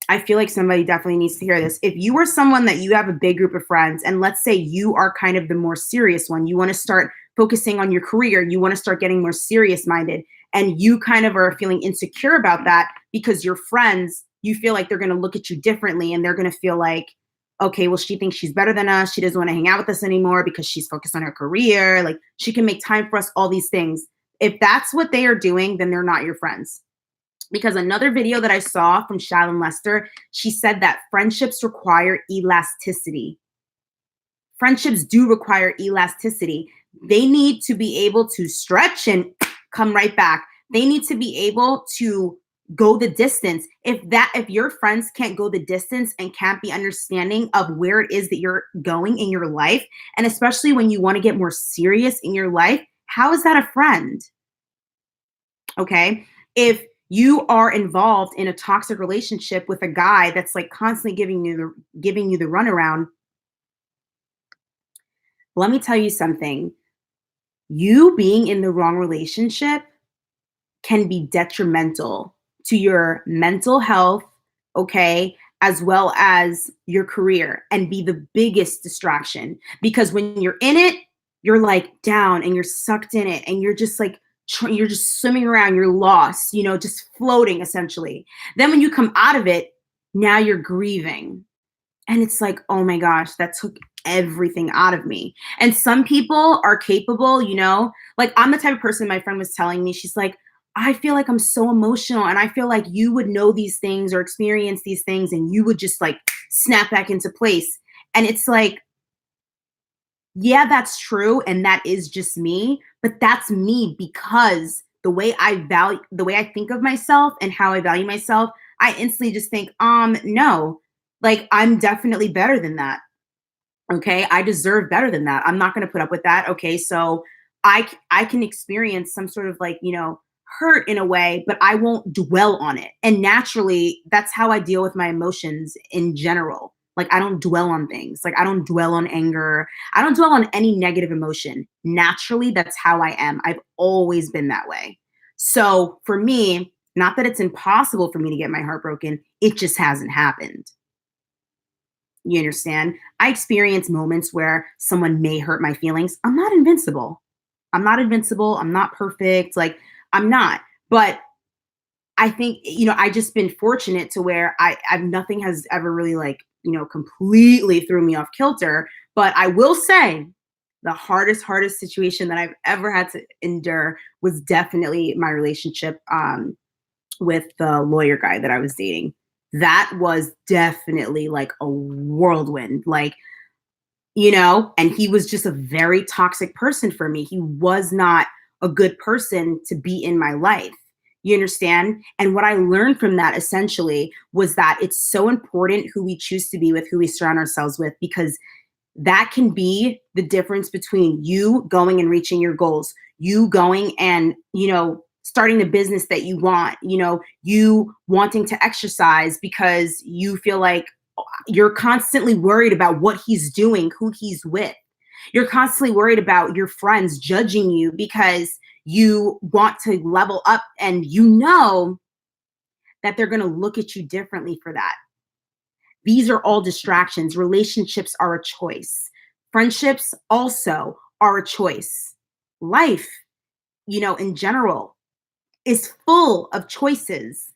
I feel like somebody definitely needs to hear this. If you are someone that you have a big group of friends, and let's say you are kind of the more serious one, you want to start focusing on your career. You want to start getting more serious minded. And you kind of are feeling insecure about that because your friends, you feel like they're going to look at you differently and they're going to feel like, okay, well, she thinks she's better than us. She doesn't want to hang out with us anymore because she's focused on her career. Like she can make time for us, all these things. If that's what they are doing, then they're not your friends. Because another video that I saw from Shalyn Lester, she said that friendships require elasticity. Friendships do require elasticity. They need to be able to stretch and come right back. They need to be able to go the distance. If your friends can't go the distance and can't be understanding of where it is that you're going in your life, and especially when you want to get more serious in your life, how is that a friend? Okay? If you are involved in a toxic relationship with a guy that's like constantly giving you the runaround, let me tell you something. You being in the wrong relationship can be detrimental to your mental health, okay, as well as your career, and be the biggest distraction. Because when you're in it, you're like down and you're sucked in it and you're just like, you're just swimming around, you're lost, just floating essentially. Then when you come out of it, now you're grieving. And it's like, oh my gosh, that took everything out of me. And some people are capable, like I'm the type of person, my friend was telling me, she's like, I feel like I'm so emotional and I feel like you would know these things or experience these things and you would just like snap back into place. And it's like, yeah, that's true. And that is just me, but that's me because the way I think of myself and how I value myself, I instantly just think, no, like I'm definitely better than that. Okay. I deserve better than that. I'm not going to put up with that. Okay. So I can experience some sort of like, hurt in a way, but I won't dwell on it. And naturally, that's how I deal with my emotions in general. Like I don't dwell on things. Like I don't dwell on anger. I don't dwell on any negative emotion. Naturally, that's how I am. I've always been that way. So for me, not that it's impossible for me to get my heart broken, it just hasn't happened. You understand? I experience moments where someone may hurt my feelings. I'm not invincible. I'm not invincible. I'm not perfect. Like I'm not. But I think, I just been fortunate to where I've nothing has ever really like, completely threw me off kilter. But I will say the hardest situation that I've ever had to endure was definitely my relationship with the lawyer guy that I was dating. That was definitely like a whirlwind. Like, and he was just a very toxic person for me. He was not a good person to be in my life. You understand? And what I learned from that essentially was that it's so important who we choose to be with, who we surround ourselves with, because that can be the difference between you going and reaching your goals, you going and, starting the business that you want, you wanting to exercise because you feel like you're constantly worried about what he's doing, who he's with. You're constantly worried about your friends judging you because you want to level up and that they're going to look at you differently for that. These are all distractions. Relationships are a choice. Friendships also are a choice. Life, in general, is full of choices.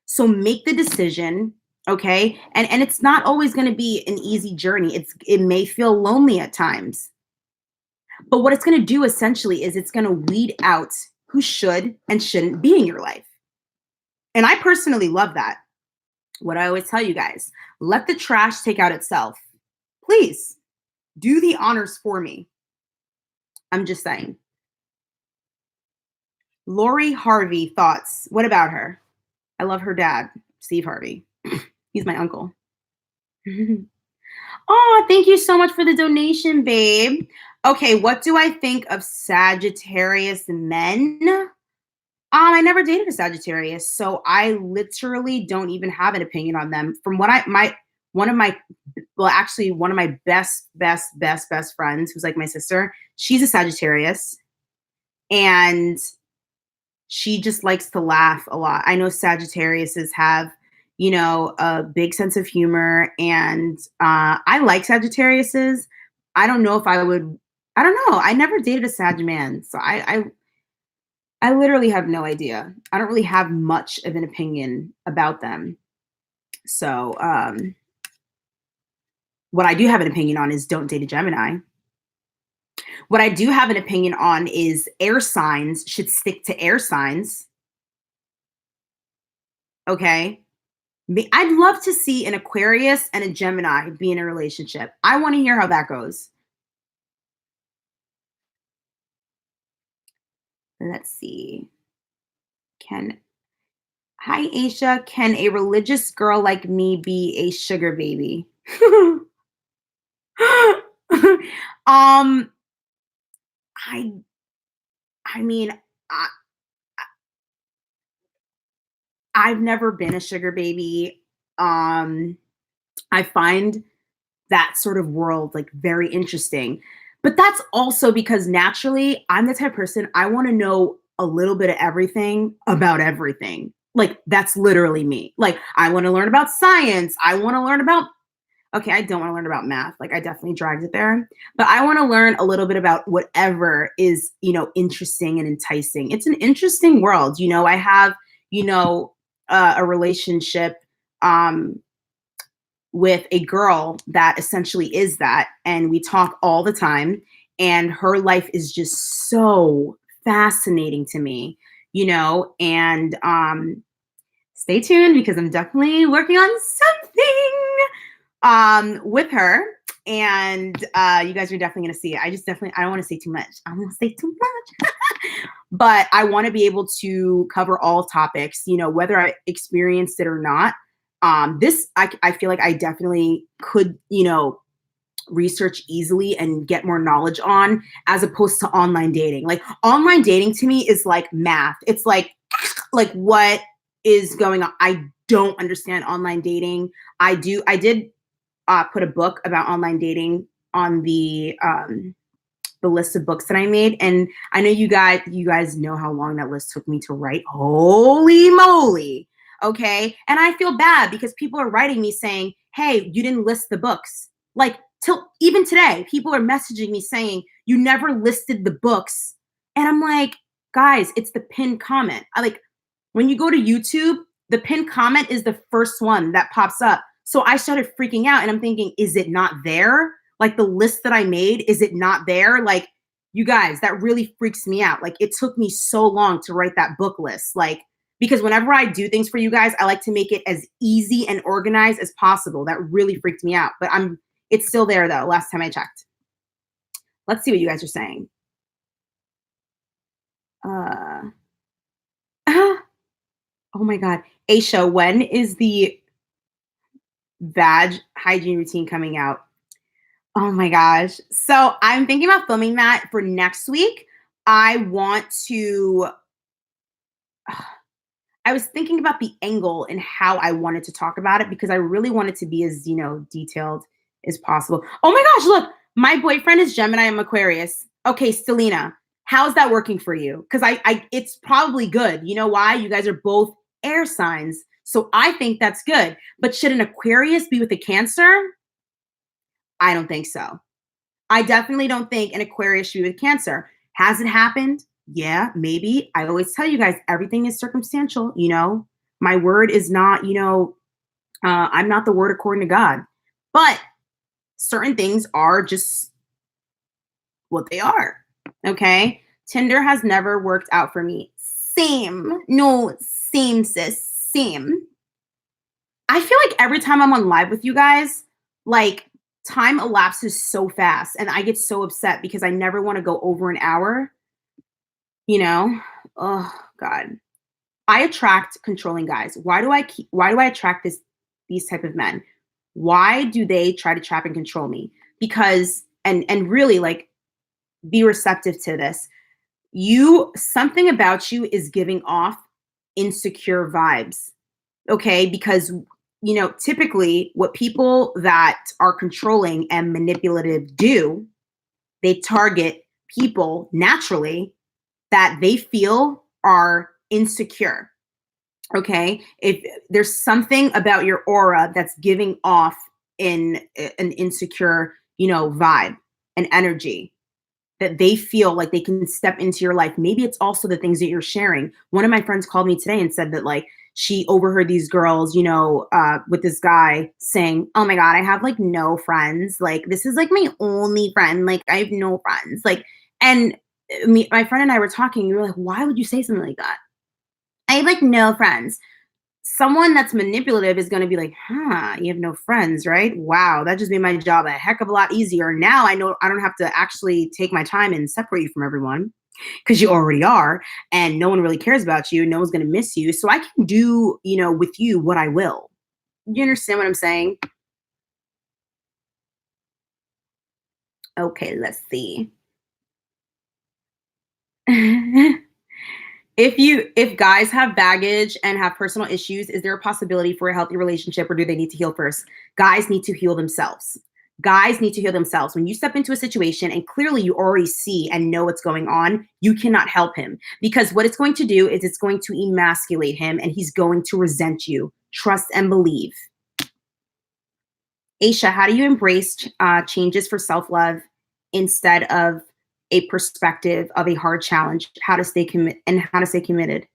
So make the decision, okay? And it's not always going to be an easy journey. It may feel lonely at times. But what it's going to do essentially is it's going to weed out who should and shouldn't be in your life. And I personally love that. What I always tell you guys, let the trash take out itself. Please do the honors for me. I'm just saying. Lori Harvey thoughts. What about her? I love her dad, Steve Harvey. He's my uncle. Oh, thank you so much for the donation, babe. Okay, what do I think of Sagittarius men? I never dated a Sagittarius, so I literally don't even have an opinion on them. From what one of my best friends, who's like my sister, she's a Sagittarius, and she just likes to laugh a lot. I know Sagittariuses have, a big sense of humor, and I like Sagittariuses. I don't know if I would I don't know. I never dated a Sag man, so I literally have no idea. I don't really have much of an opinion about them. So, what I do have an opinion on is don't date a Gemini. What I do have an opinion on is air signs should stick to air signs. Okay. I'd love to see an Aquarius and a Gemini be in a relationship. I want to hear how that goes. Let's see. Can Hi Aisha, can a religious girl like me be a sugar baby? um I I mean I, I've never been a sugar baby. Um I find that sort of world like very interesting. But that's also because naturally I'm the type of person I want to know a little bit of everything about everything. Like that's literally me. Like I want to learn about science. I want to learn about okay, I don't want to learn about math. Like I definitely dragged it there. But I want to learn a little bit about whatever is, interesting and enticing. It's an interesting world. I have, a relationship um with a girl that essentially is that. And we talk all the time. And her life is just so fascinating to me, and stay tuned because I'm definitely working on something with her. And you guys are definitely going to see it. I don't want to say too much. I don't want to say too much. But I want to be able to cover all topics, whether I experienced it or not. This I feel like I definitely could, research easily and get more knowledge on, as opposed to online dating. Like online dating to me is like math. It's like what is going on. I don't understand online dating. I did put a book about online dating on the list of books that I made. And I know you guys know how long that list took me to write. Holy moly. Okay. And I feel bad because people are writing me saying, hey, you didn't list the books. Like till even today, people are messaging me saying, you never listed the books. And I'm like, guys, it's the pinned comment. When you go to YouTube, the pinned comment is the first one that pops up. So I started freaking out and I'm thinking, is it not there? Like the list that I made, is it not there? Like, you guys, that really freaks me out. Like, it took me so long to write that book list. Like, because whenever I do things for you guys, I like to make it as easy and organized as possible. That really freaked me out. But it's still there though, last time I checked. Let's see what you guys are saying. Oh my God. Aisha, when is the vag hygiene routine coming out? Oh my gosh. So I'm thinking about filming that for next week. I want to, I was thinking about the angle and how I wanted to talk about it because I really wanted to be as, detailed as possible. Oh my gosh, look, my boyfriend is Gemini and Aquarius. Okay, Stelina, how's that working for you? Because it's probably good. You know why? You guys are both air signs. So I think that's good. But should an Aquarius be with a Cancer? I don't think so. I definitely don't think an Aquarius should be with Cancer. Has it happened? Yeah, maybe. I always tell you guys, everything is circumstantial. My word is not, I'm not the word according to God. But certain things are just what they are. Okay. Tinder has never worked out for me. Same. No, same, sis. Same. I feel like every time I'm on live with you guys, like time elapses so fast and I get so upset because I never want to go over an hour. Oh God. I attract controlling guys. Why do I attract these type of men? Why do they try to trap and control me? Because and really like be receptive to this. Something about you is giving off insecure vibes. Okay? Because typically what people that are controlling and manipulative do, they target people naturally that they feel are insecure. Okay. If there's something about your aura that's giving off in an insecure, vibe and energy. that they feel like they can step into your life. Maybe it's also the things that you're sharing. One of my friends called me today and said that like she overheard these girls, with this guy saying, "Oh my God, I have like no friends. Like this is like my only friend. Like I have no friends." Like, and my friend and I were talking. We were like, "Why would you say something like that?" I have like no friends. Someone that's manipulative is going to be like, "Huh, you have no friends, right? Wow, that just made my job a heck of a lot easier. Now I know I don't have to actually take my time and separate you from everyone because you already are, and no one really cares about you. No one's going to miss you. So I can do, with you what I will." You understand what I'm saying? Okay, let's see. If guys have baggage and have personal issues, is there a possibility for a healthy relationship, or do they need to heal first? Guys need to heal themselves. Guys need to heal themselves. When you step into a situation and clearly you already see and know what's going on, you cannot help him, because what it's going to do is it's going to emasculate him and he's going to resent you. Trust and believe. Aisha, how do you embrace changes for self-love instead of a perspective of a hard challenge? How to stay committed?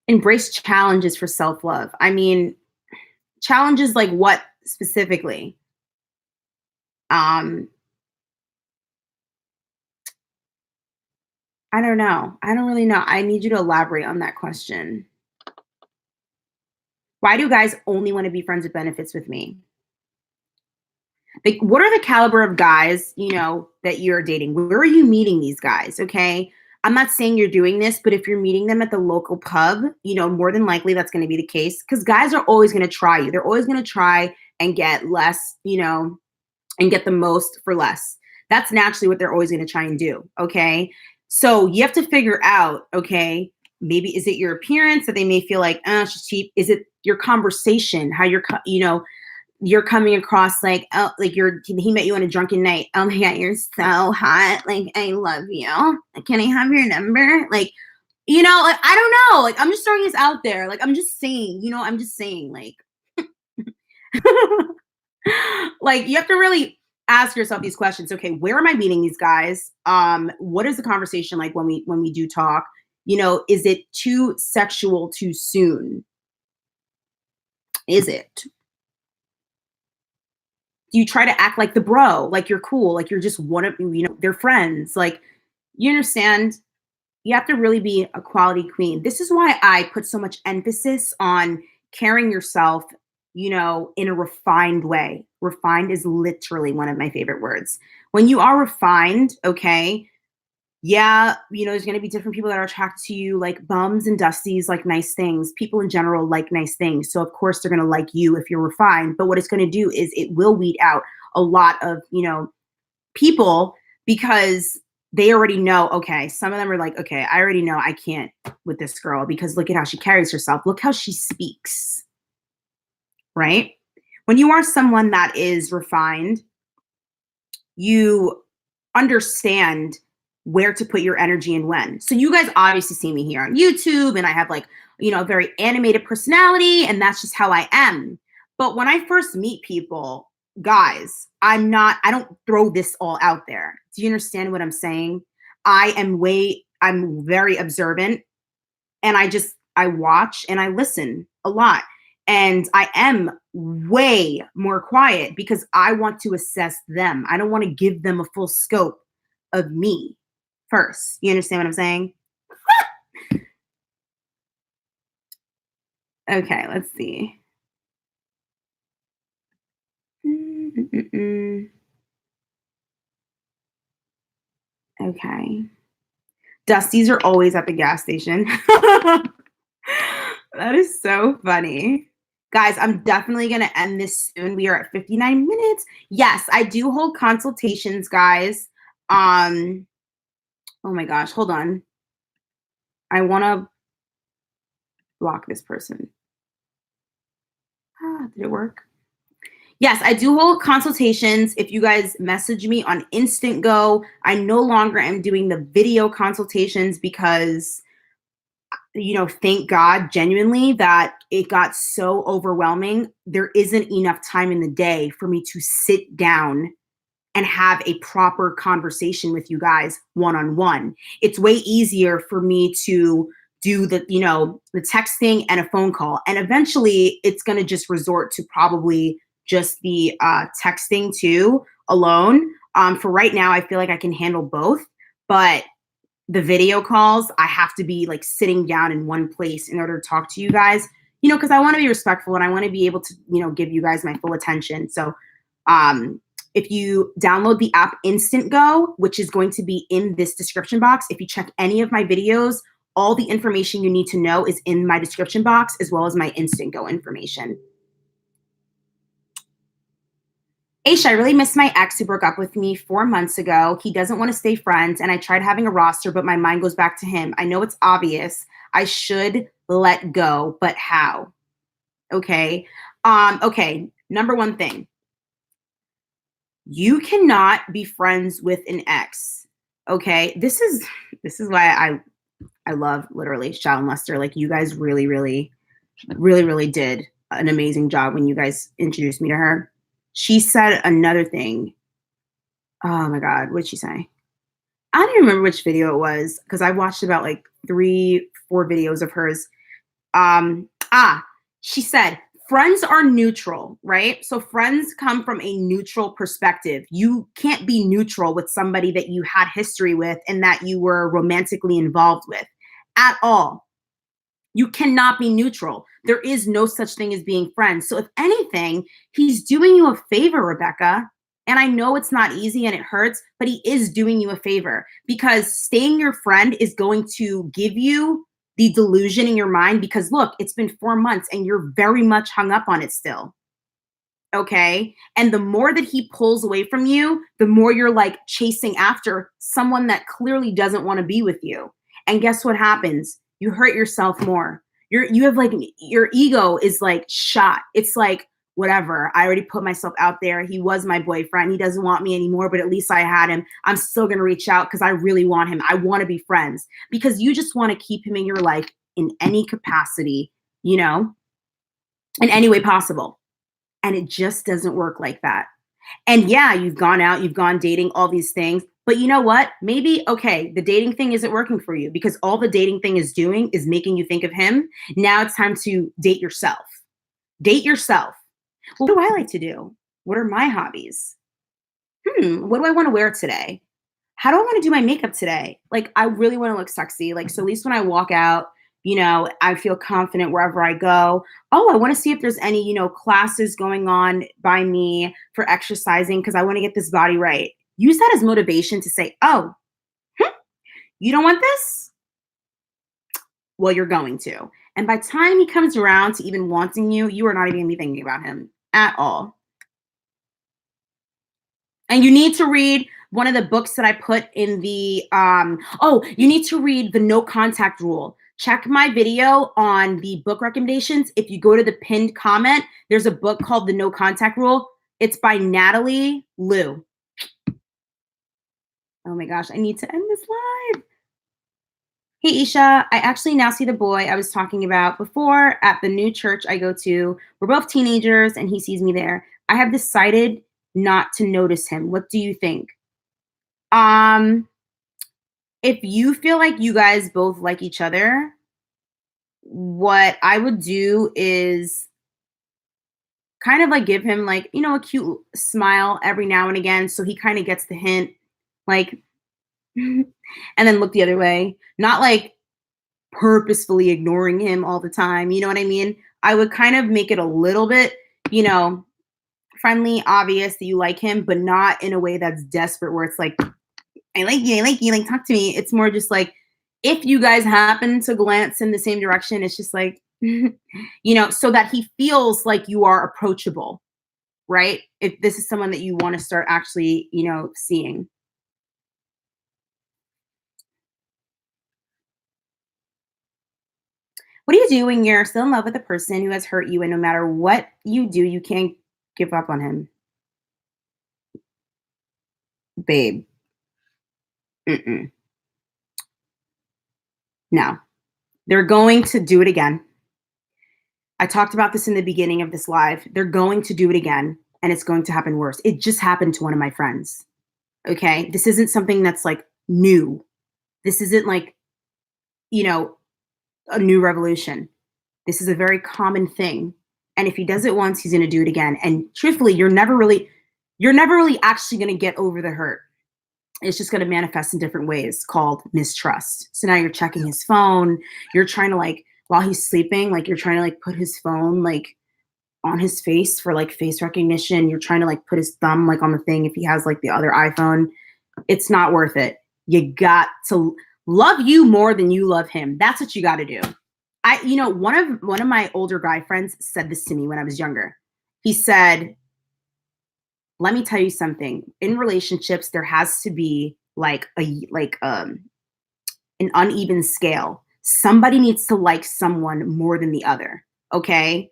Embrace challenges for self-love. I mean, challenges like what specifically? Um, I don't know. I don't really know. I need you to elaborate on that question. Why do guys only want to be friends with benefits with me? Like, what are the caliber of guys, that you're dating? Where are you meeting these guys? Okay. I'm not saying you're doing this, but if you're meeting them at the local pub, more than likely that's going to be the case, because guys are always going to try you. They're always going to try and get less, and get the most for less. That's naturally what they're always going to try and do. Okay. So you have to figure out, okay, maybe is it your appearance that they may feel like, she's cheap? Is it your conversation, how you're coming across like, oh, like he met you on a drunken night. Oh my God, you're so hot. Like, I love you. Can I have your number? Like, like, I don't know. Like, I'm just throwing this out there. Like, I'm just saying, like, like, you have to really ask yourself these questions. Okay, where am I meeting these guys? What is the conversation like when we do talk? Is it too sexual too soon? Is it? Do you try to act like the bro, like you're cool, like you're just one of, they're friends? Like, you understand? You have to really be a quality queen. This is why I put so much emphasis on carrying yourself, in a refined way. Refined is literally one of my favorite words. When you are refined, okay, yeah, there's going to be different people that are attracted to you, like bums and dusties like nice things. People in general like nice things. So of course they're going to like you if you're refined. But what it's going to do is it will weed out a lot of, people, because they already know, okay, some of them are like, okay, I already know I can't with this girl because look at how she carries herself. Look how she speaks, right? When you are someone that is refined, you understand where to put your energy and when. So you guys obviously see me here on YouTube, and I have like, a very animated personality, and that's just how I am. But when I first meet people, guys, I don't throw this all out there. Do you understand what I'm saying? I'm very observant, and I watch and I listen a lot. And I am way more quiet because I want to assess them. I don't want to give them a full scope of me first. You understand what I'm saying? Okay, let's see. Okay. Dusties are always at the gas station. That is so funny. Guys, I'm definitely going to end this soon. We are at 59 minutes. Yes, I do hold consultations, guys. Oh my gosh, hold on. I want to block this person. Did it work? Yes, I do hold consultations. If you guys message me on Instant Go, I no longer am doing the video consultations because, thank God genuinely that it got so overwhelming. There isn't enough time in the day for me to sit down and have a proper conversation with you guys one-on-one. It's way easier for me to do the, the texting and a phone call. And eventually it's going to just resort to probably just the texting too alone. For right now, I feel like I can handle both, but the video calls, I have to be like sitting down in one place in order to talk to you guys, because I want to be respectful and I want to be able to, give you guys my full attention. So if you download the app Instant Go, which is going to be in this description box, if you check any of my videos, all the information you need to know is in my description box, as well as my Instant Go information. Aisha, I really miss my ex who broke up with me 4 months ago. He doesn't want to stay friends, and I tried having a roster, but my mind goes back to him. I know it's obvious. I should let go, but how? Okay. Okay. Number one thing. You cannot be friends with an ex. Okay. This is why I love literally Shao and Lester. Like, you guys really, really, really, really did an amazing job when you guys introduced me to her. She said another thing. Oh my God, what did she say? I don't even remember which video it was because I watched about like 3-4 videos of hers. She said, friends are neutral, right? So friends come from a neutral perspective. You can't be neutral with somebody that you had history with and that you were romantically involved with at all. You cannot be neutral. There is no such thing as being friends. So if anything, he's doing you a favor, Rebecca. And I know it's not easy and it hurts, but he is doing you a favor because staying your friend is going to give you the delusion in your mind because look, it's been 4 months and you're very much hung up on it still. Okay. And the more that he pulls away from you, the more you're like chasing after someone that clearly doesn't want to be with you. And guess what happens? You hurt yourself more. You have like, your ego is like shot. It's like, whatever. I already put myself out there. He was my boyfriend. He doesn't want me anymore, but at least I had him. I'm still going to reach out because I really want him. I want to be friends because you just want to keep him in your life in any capacity, in any way possible. And it just doesn't work like that. And yeah, you've gone out, you've gone dating, all these things. But you know what? Maybe, okay, the dating thing isn't working for you because all the dating thing is doing is making you think of him. Now it's time to date yourself. Date yourself. Well, what do I like to do? What are my hobbies? What do I want to wear today? How do I want to do my makeup today? Like, I really want to look sexy. Like, so at least when I walk out, I feel confident wherever I go. Oh, I want to see if there's any, classes going on by me for exercising because I want to get this body right. Use that as motivation to say, oh, you don't want this? Well, you're going to. And by the time he comes around to even wanting you, you are not even going to be thinking about him at all. And you need to read one of the books that I put in the, you need to read The No Contact Rule. Check my video on the book recommendations. If you go to the pinned comment, there's a book called The No Contact Rule. It's by Natalie Liu. Oh my gosh, I need to end this live. Hey, Aisha, I actually now see the boy I was talking about before at the new church I go to. We're both teenagers and he sees me there. I have decided not to notice him. What do you think? If you feel like you guys both like each other, what I would do is kind of like give him like, a cute smile every now and again. So he kind of gets the hint, like, and then look the other way, not like purposefully ignoring him all the time. You know what I mean? I would kind of make it a little bit, friendly, obvious that you like him, but not in a way that's desperate where it's like, I like you, like talk to me. It's more just like, if you guys happen to glance in the same direction, it's just like, so that he feels like you are approachable, right? If this is someone that you want to start actually, seeing. What do you do when you're still in love with a person who has hurt you and no matter what you do, you can't give up on him? Babe. No. They're going to do it again. I talked about this in the beginning of this live. They're going to do it again. and it's going to happen worse. It just happened to one of my friends. Okay. This isn't something that's like new. This isn't like, you know, a new revolution. This is a very common thing. And if he does it once, he's going to do it again. And truthfully, you're never really actually going to get over the hurt. It's just going to manifest in different ways called mistrust. So now you're checking his phone. You're trying to like, while he's sleeping, like you're trying to like put his phone like on his face for like face recognition. You're trying to like put his thumb like on the thing if he has like the other iPhone. It's not worth it. You got to love you more than you love him. That's what you got to do. One of my older guy friends said this to me when I was younger. He said, let me tell you something. In relationships, there has to be like an uneven scale. Somebody needs to like someone more than the other. Okay.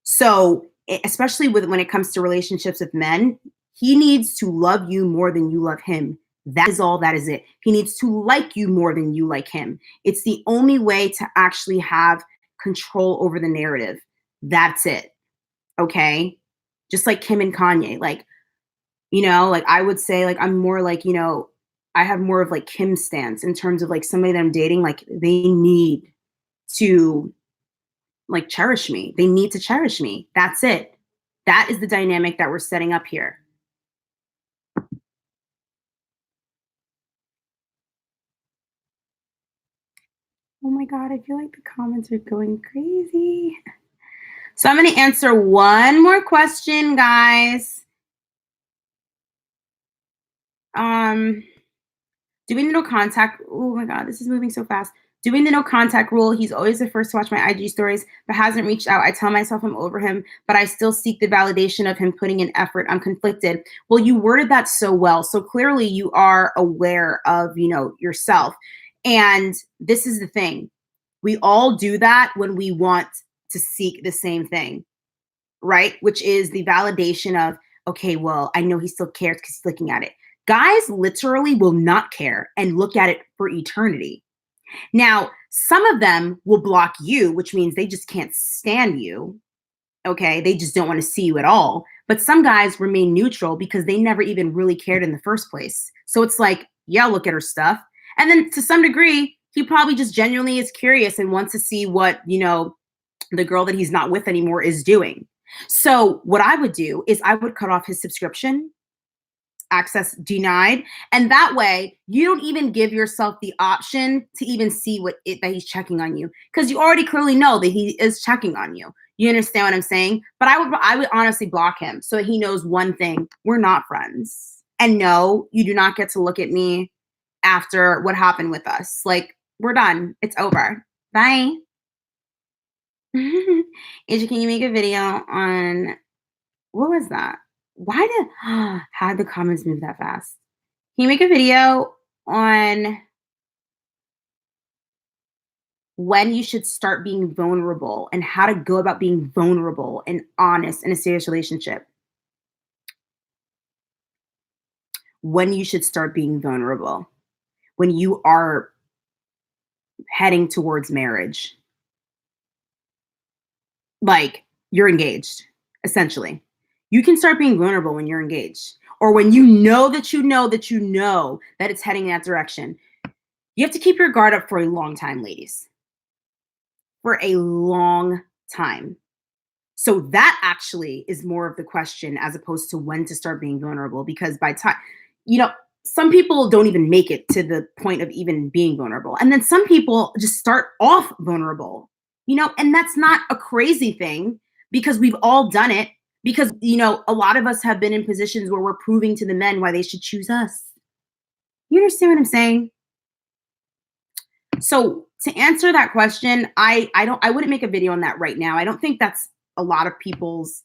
So especially when it comes to relationships with men, he needs to love you more than you love him. That is all. That is it. He needs to like you more than you like him. It's the only way to actually have control over the narrative. That's it. Okay. Just like Kim and Kanye, like, like I would say, like, I'm more like, I have more of like Kim's stance in terms of like somebody that I'm dating, like they need to like cherish me. They need to cherish me. That's it. That is the dynamic that we're setting up here. Oh my God, I feel like the comments are going crazy. So I'm going to answer one more question, guys. Doing the no contact. Oh my God, this is moving so fast. Doing the no contact rule. He's always the first to watch my IG stories, but hasn't reached out. I tell myself I'm over him, but I still seek the validation of him putting in effort. I'm conflicted. Well, you worded that so well. So clearly you are aware of, yourself. And this is the thing. We all do that when we want to seek the same thing, right? Which is the validation of, okay, well, I know he still cares because he's looking at it. Guys literally will not care and look at it for eternity. Now, some of them will block you, which means they just can't stand you. Okay. They just don't want to see you at all. But some guys remain neutral because they never even really cared in the first place. So it's like, yeah, look at her stuff. And then to some degree, he probably just genuinely is curious and wants to see what, the girl that he's not with anymore is doing. So what I would do is I would cut off his subscription, access denied. And that way you don't even give yourself the option to even see that he's checking on you, because you already clearly know that he is checking on you. You understand what I'm saying? But I would honestly block him so he knows one thing: we're not friends. And no, you do not get to look at me after what happened with us. Like, we're done. It's over. Bye. Aisha, can you make a video on what was that? Why did how did the comments move that fast? Can you make a video on when you should start being vulnerable and how to go about being vulnerable and honest in a serious relationship? When you should start being vulnerable, when you are heading towards marriage, like you're engaged, essentially. You can start being vulnerable when you're engaged, or when you know that it's heading in that direction. You have to keep your guard up for a long time, ladies. For a long time. So that actually is more of the question as opposed to when to start being vulnerable, because by time, some people don't even make it to the point of even being vulnerable. And then some people just start off vulnerable, and that's not a crazy thing, because we've all done it, because, a lot of us have been in positions where we're proving to the men why they should choose us. You understand what I'm saying? So to answer that question, I wouldn't make a video on that right now. I don't think that's a lot of people's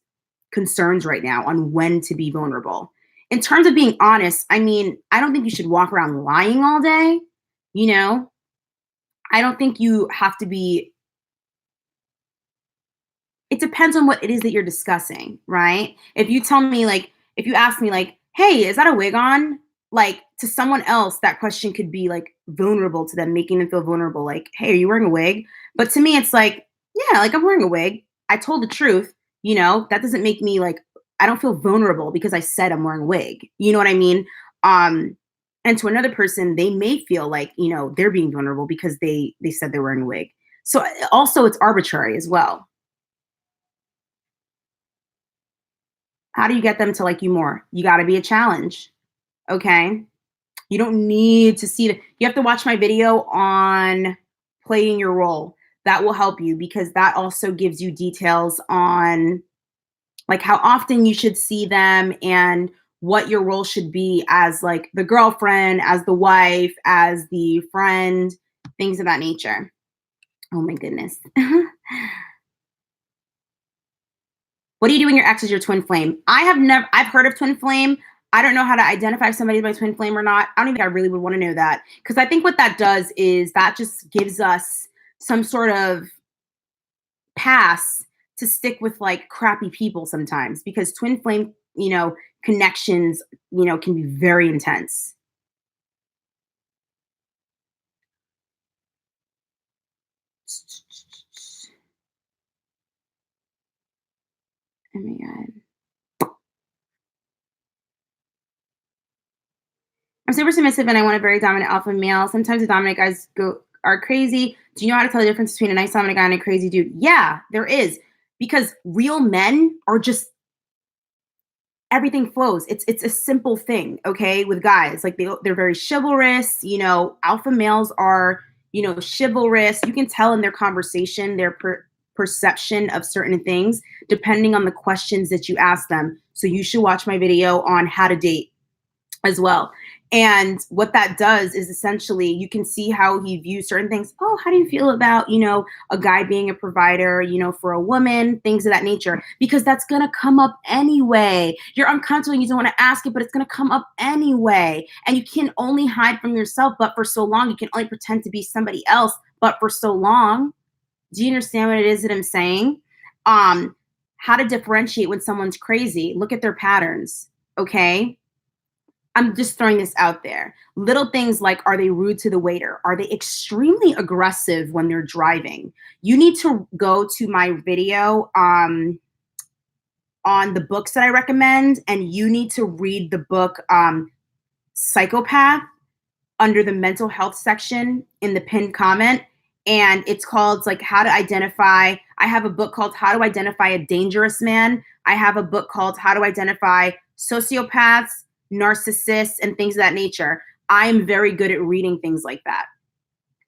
concerns right now on when to be vulnerable. In terms of being honest, I don't think you should walk around lying all day. I don't think you have to be. It depends on what it is that you're discussing, right? If you tell me, like, if you ask me, like, hey, is that a wig on? Like, to someone else, that question could be like vulnerable to them, making them feel vulnerable. Like, hey, are you wearing a wig? But to me, it's like, yeah, like I'm wearing a wig. I told the truth. That doesn't make me like I don't feel vulnerable because I said I'm wearing a wig. You know what I mean? Um, and to another person, they may feel like, they're being vulnerable because they said they're wearing a wig. So also it's arbitrary as well. How do you get them to like you more? You got to be a challenge. Okay. You don't need to see it. You have to watch my video on playing your role. That will help you because that also gives you details on like how often you should see them and what your role should be as like the girlfriend, as the wife, as the friend, things of that nature. Oh my goodness. What do you do when your ex is your twin flame? I've heard of twin flame. I don't know how to identify if somebody's my twin flame or not. I don't even think I really would want to know that. Because I think what that does is that just gives us some sort of pass to stick with like crappy people sometimes. Because twin flame, connections, can be very intense. Oh my God. I'm super submissive and I want a very dominant alpha male. Sometimes the dominant guys are crazy. Do you know how to tell the difference between a nice dominant guy and a crazy dude? Yeah, there is. Because real men are just everything flows. It's a simple thing, okay? With guys, like they're very chivalrous. Alpha males are chivalrous. You can tell in their conversation, their perception of certain things, depending on the questions that you ask them. So you should watch my video on how to date as well. And what that does is essentially you can see how he views certain things. Oh, how do you feel about, a guy being a provider, for a woman, things of that nature, because that's going to come up anyway. You're uncomfortable and you don't want to ask it, but it's going to come up anyway. And you can only hide from yourself, but for so long, you can only pretend to be somebody else, but for so long. Do you understand what it is that I'm saying? How to differentiate when someone's crazy. Look at their patterns. Okay. I'm just throwing this out there. Little things like, are they rude to the waiter? Are they extremely aggressive when they're driving? You need to go to my video on the books that I recommend, and you need to read the book Psychopath under the mental health section in the pinned comment. And it's called like how to identify. I have a book called How to Identify a Dangerous Man. I have a book called How to Identify Sociopaths, Narcissists, and things of that nature. I am very good at reading things like that,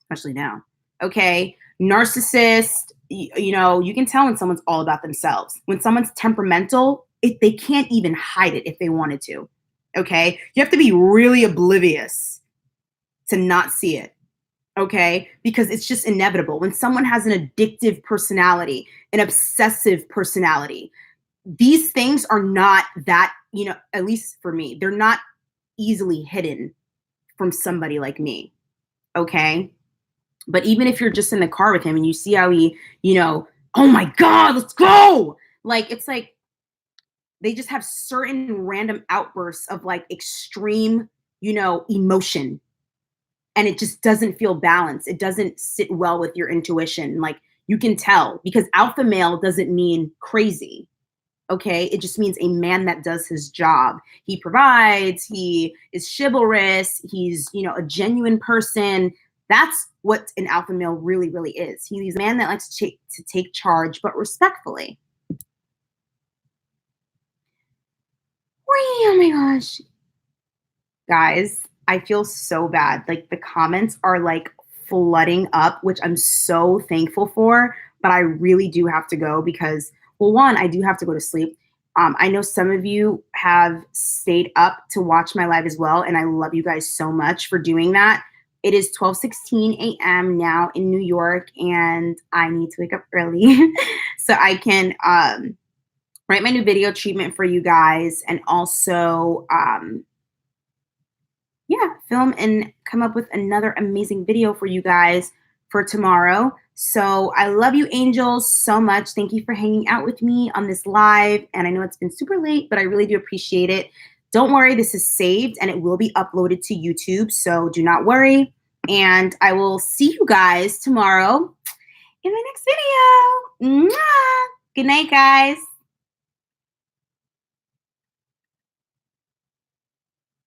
especially now. Okay. Narcissist, you can tell when someone's all about themselves. When someone's temperamental, they can't even hide it if they wanted to. Okay. You have to be really oblivious to not see it. Okay. Because it's just inevitable. When someone has an addictive personality, an obsessive personality, these things are not that, at least for me, they're not easily hidden from somebody like me. Okay. But even if you're just in the car with him and you see how he, oh my God, let's go. Like, it's like they just have certain random outbursts of like extreme, emotion. And it just doesn't feel balanced. It doesn't sit well with your intuition. Like you can tell because alpha male doesn't mean crazy. Okay. It just means a man that does his job. He provides, he is chivalrous. He's, a genuine person. That's what an alpha male really, really is. He's a man that likes to take charge, but respectfully. Oh my gosh. Guys, I feel so bad. Like the comments are like flooding up, which I'm so thankful for, but I really do have to go because, well, one, I do have to go to sleep. I know some of you have stayed up to watch my live as well, and I love you guys so much for doing that. It is 12:16 a.m. now in New York, and I need to wake up early so I can write my new video treatment for you guys and also film and come up with another amazing video for you guys for tomorrow. So I love you angels so much. Thank you for hanging out with me on this live. And I know it's been super late, but I really do appreciate it. Don't worry, this is saved and it will be uploaded to YouTube. So do not worry. And I will see you guys tomorrow in my next video. Mwah! Good night, guys.